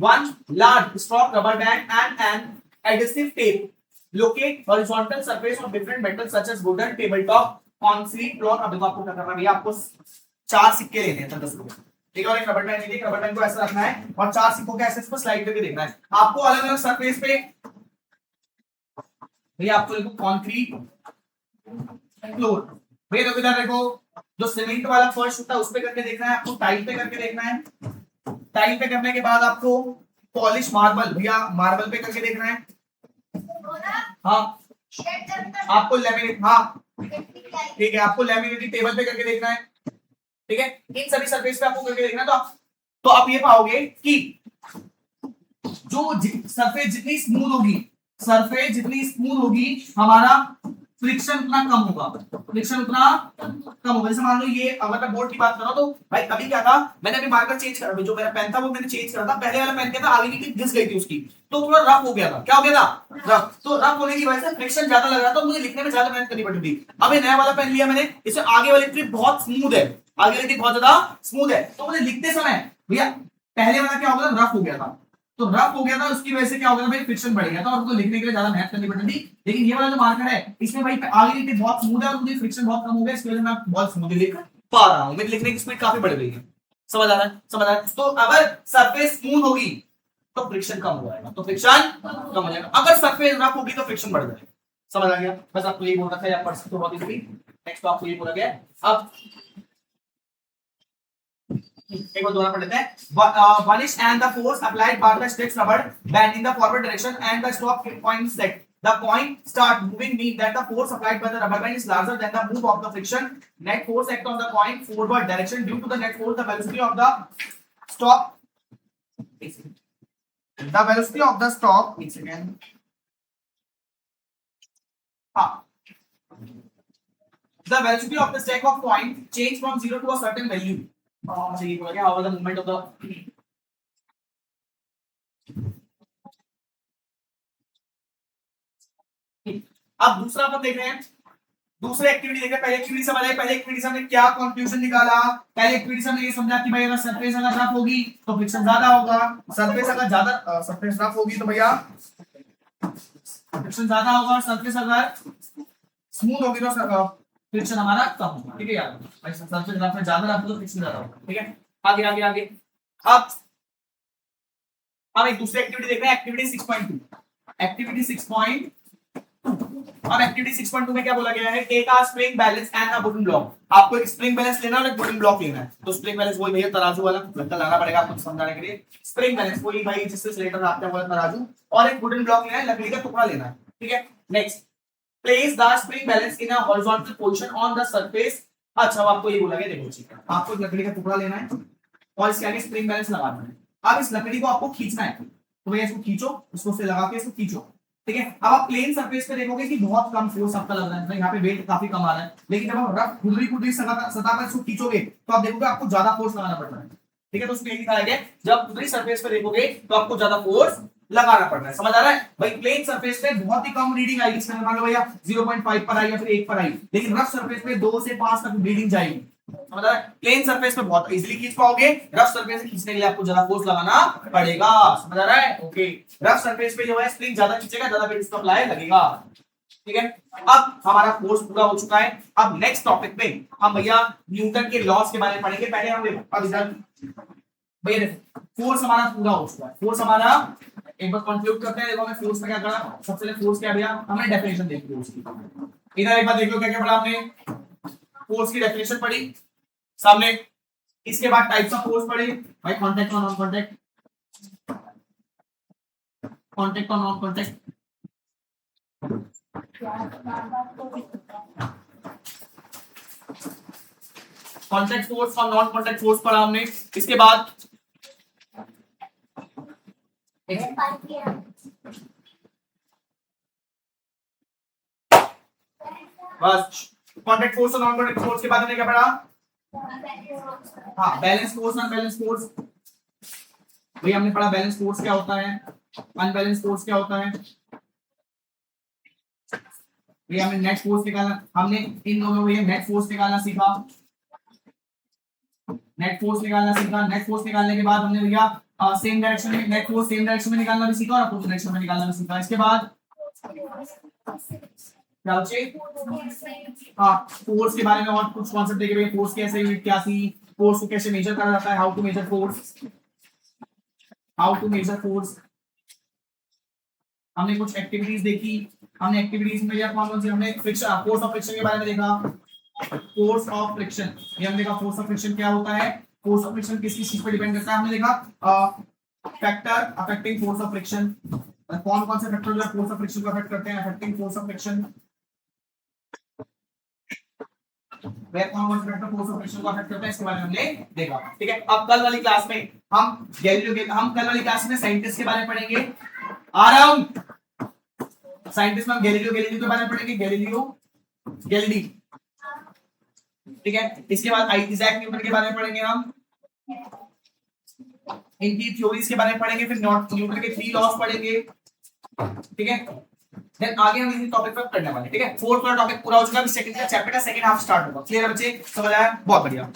1 large straw rubber band and an adhesive tape। Locate horizontal surface of different metals such as wooden, tabletop, concrete, floor। अब देखो आपको क्या करना है भैया, आपको 4 सिक्के लेने हैं 10 रुपए, ठीक है, और एक रबर बैंड लीजिए, रबर बैंड को ऐसा रखना है और 4 सिक्कों के ऐसे इस पर स्लाइड करके देखना है आपको अलग अलग सरफेस पे। भैया आपको देखो कंक्रीट फ्लोर, भैया देखो इधर देखो जो सीमेंट वाला फर्श होता है उस पे करके देखना है आपको, टाइल पे करके देखना है, टाइल पे करने के बाद आपको पॉलिश मार्बल, भैया मार्बल पे करके देखना है। हाँ आपको लेमिनेट, हाँ ठीक है आपको लेमिनेटेड टेबल पे करके देखना है। ठीक है इन सभी सरफेस पे आपको करके देखना। तो आप ये पाओगे कि जो सरफेस जितनी स्मूथ होगी, सरफेस जितनी स्मूथ होगी हमारा फ्रिक्शन उतना कम होगा, फ्रिक्शन उतना कम होगा। जैसे मान लो ये अगर मैं बोर्ड की बात कर रहा हूं तो भाई अभी क्या था, मैंने अभी मार्कर चेंज करा, जो मेरा पेन था वो मैंने चेंज करा था, पहले वाला पेन क्या था आगे की टिप घिस गई थी उसकी, तो थोड़ा रफ हो गया था। क्या हो गया था? रफ। तो रफ होने की वजह से फ्रिक्शन ज्यादा लग रहा था, मुझे लिखने में ज्यादा मेहनत करनी पड़ी थी। अब ये नया वाला पेन लिया मैंने, इससे आगे वाली टिप बहुत स्मूथ है, आगे वाली टिप बहुत ज्यादा स्मूथ है, तो मुझे लिखते समय भैया पहले वाला क्या हो गया था, रफ हो गया था, तो रफ हो गया था उसकी वजह से क्या हो गया भाई फ्रिक्शन बढ़ गया था और उनको लिखने के लिए ज्यादा मेहनत करनी पड़ी थी। लेकिन ये वाला जो मार्कर है इसमें भाई आगे की टिप बहुत स्मूथ है और मुझे फ्रिक्शन बहुत कम हो गया, इसकी वजह से मैं बहुत स्मूथली लिख पा रहा हूं, मेरी लिखने की स्पीड काफी बढ़ गई है। समझ आ रहा है? समझ आ रहा है? तो अगर सरफेस स्मूथ होगी तो फ्रिक्शन कम हो जाएगा, तो फ्रिक्शन कम हो जाएगा, अगर सरफेस रफ होगी तो फ्रिक्शन बढ़ जाएगा। समझ आ गया? बस आपको यही बोलना था, आप पढ़ सकते हो बहुत इजीली। नेक्स्ट आपको ये बोला गया। अब एक बार दोबारा पढ़ लेते हैं. Varnish and the force applied by the stretched rubber band in the forward direction and the stop point set. The point start moving means that the force applied by the rubber band is larger than the move of the friction. Net force act on the point forward direction. Due to the net force, the velocity of the stop. The velocity of the stop. One second. The velocity of the stack of point change from 0 to a certain value. So ये बोला क्या? How was the movement of the अब दूसरा अपन देख रहे हैं. दूसरे एक्टिविटी देख रहे हैं. पहले एक्टिविटी समझ आई. पहले एक्टिविटी से हमने क्या कंक्लूजन निकाला? पहले एक्टिविटी से हमने ये समझा कि भाई अगर सरफेस अगर रफ होगी तो फ्रिक्शन ज्यादा होगा. सरफेस अगर ज्यादा सरफेस रफ होगी तो भैया फ्रिक्शन ज्यादा होगा और सरफेस अगर स्मूथ होगी तो फ्रिक्शन हमारा कम होगा. ठीक है यार. भाई सरफेस रफ में ज्यादा रफ तो फ्रिक्शन ज्यादा होगा. ठीक है. आगे आगे आगे. अब हम एक दूसरी एक्टिविटी देख रहे हैं. एक्टिविटी 6.2. एक्टिविटी 6.2. अब एक्टिविटी 6.2 में क्या बोला गया है? Take a spring balance and a wooden block. आपको एक स्प्रिंग बैलेंस लेना है और एक वुडन ब्लॉक लेना है. तो स्प्रिंग बैलेंस वही भैया तराजू वाला लगता लाना पड़ेगा आपको समझाने के लिए. स्प्रिंग बैलेंस वही भाई जिससे स्लेटर आपका वाला तराजू और एक वुडन ब्लॉक लेना है. लकड़ी का टुकड़ा लेना है. ठीक है. Next, place the spring balance in a horizontal position on the surface. अच्छा, अब आपको ये बोला गया, देखो ठीक है, आपको लकड़ी का टुकड़ा लेना है और इसके आगे स्प्रिंग बैलेंस लगाना है. अब इस लकड़ी को आपको खींचना है. तो भैया इसको खींचो, इसको से लगा के इसको खींचो. ठीक है. अब आप प्लेन सरफेस पे देखोगे कि बहुत कम फोर्स आपका लग रहा है. यहाँ पे वेट काफी कम आ रहा है. लेकिन जब आप रफ खुदरी सतह पर इसको खींचोगे तो आप देखोगे आपको ज्यादा फोर्स लगाना पड़ रहा है. ठीक है. तो उसमें लिखा है जब खुदरी सरफेस पे देखोगे तो आपको ज्यादा फोर्स लगाना पड़ रहा है. समझ आ रहा है भाई? प्लेन सरफेस पे बहुत ही कम रीडिंग आएगी. इसमें मान लो भैया 0.5 पर आई या फिर 1 पर आई. लेकिन रफ सरफेस पे 2 से 5 तक रीडिंग जाएगी. समझ आ रहा है? प्लेन सरफेस पे बहुत इजीली खींच पाओगे. रफ सरफेस पे खींचने के लिए आपको ज्यादा फोर्स लगाना पड़ेगा. समझ आ रहा है? ओके. रफ सरफेस पे जो है स्प्रिंग ज्यादा खींचेगा, ज्यादा वेट इसको अप्लाई लगेगा. ठीक है. अब हमारा कोर्स पूरा हो चुका है. अब नेक्स्ट टॉपिक पे हम भैया न्यूटन के लॉस के बारे में पढ़ेंगे. पहले हम देखो अब इधर भैया देखो फोर्स हमारा पूरा हो चुका है. फोर्स हमारा एक बार कंक्लूड करते हैं. देखो हमें फोर्स का क्या करा. सबसे पहले फोर्स क्या भैया हमने डेफिनेशन देख ली उसकी. इधर एक बार देख लो क्या क्या पढ़ा हमने. फोर्स की डेफिनेशन पढ़ी सामने. इसके बाद टाइप्स ऑफ फोर्स पढ़े भाई. कांटेक्ट और नॉन कांटेक्ट, कांटेक्ट और नॉन कांटेक्ट. कांटेक्ट फोर्स और नॉन कांटेक्ट फोर्स पढ़ा हमने. इसके बाद बस कांटेक्ट फोर्स और नॉन कांटेक्ट फोर्स के बाद हमने क्या पढ़ा? हाँ, बैलेंस फोर्स और अनबैलेंस फोर्स. भैया हमने पढ़ा बैलेंस फोर्स क्या होता है, अनबैलेंस फोर्स क्या होता है. भैया हमने नेट फोर्स निकालना, हमने इन दोनों में नेट फोर्स निकालना सीखा. नेट फोर्स निकालना सीखा. नेट फोर्स निकालने के बाद हमने भैया सेम डायरेक्शन में नेट फोर्स सेम डायरेक्शन में निकालना भी सीखा और अपोजिट डायरेक्शन में निकालना भी सीखा. इसके बाद क्या बचे? हाँ, फोर्स के बारे में और कुछ कॉन्सेप्ट देखे. फोर्स कैसे यूनिट क्या थी, फोर्स को कैसे मेजर करा जाता है, how to measure force, how to measure force. हमने कुछ एक्टिविटीज देखी. हमने एक्टिविटीज में या कौन सी हमने फ्रिक्शन, फोर्स ऑफ फ्रिक्शन के बारे में देखा. फोर्स ऑफ फ्रिक्शन, ये हमने देखा फोर्स ऑफ फ्रिक्शन क्या होता है. फोर्स ऑफ फ्रिक्शन किस चीज पर डिपेंड करता है हमने देखा. Factor affecting force of friction. कौन कौन से फैक्टर जो फोर्स ऑफ फ्रिक्शन को अफेक्ट करते हैं. अफेक्टिंग फोर्स ऑफ फ्रिक्शन, वे कौन से फैक्टर फोर्स ऑफ फ्रिक्शन को अफेक्ट करते हैं इसके बारे में हमने देखा. ठीक है. अब कल वाली क्लास में हम कल वाली क्लास में साइंटिस्ट के बारे में पढ़ेंगे. आ रहा हूं. साइंटिस्ट में हम गैलीलियो के बारे में पढ़ेंगे. गैलीली. ठीक है. इसके बाद आइजैक न्यूटन के बारे में पढ़ेंगे हम. इनकी थ्योरीज के बारे में पढ़ेंगे. फिर न्यूटन के 3 लॉज पढ़ेंगे. ठीक है. देन आगे हम इसी टॉपिक पर पढ़ने वाले. ठीक है. फोर्थ वाला टॉपिक पूरा हो चुका है. सेकंड का चैप्टर का सेकंड हाफ स्टार्ट होगा. क्लियर है बच्चे? समझ आया? बहुत बढ़िया.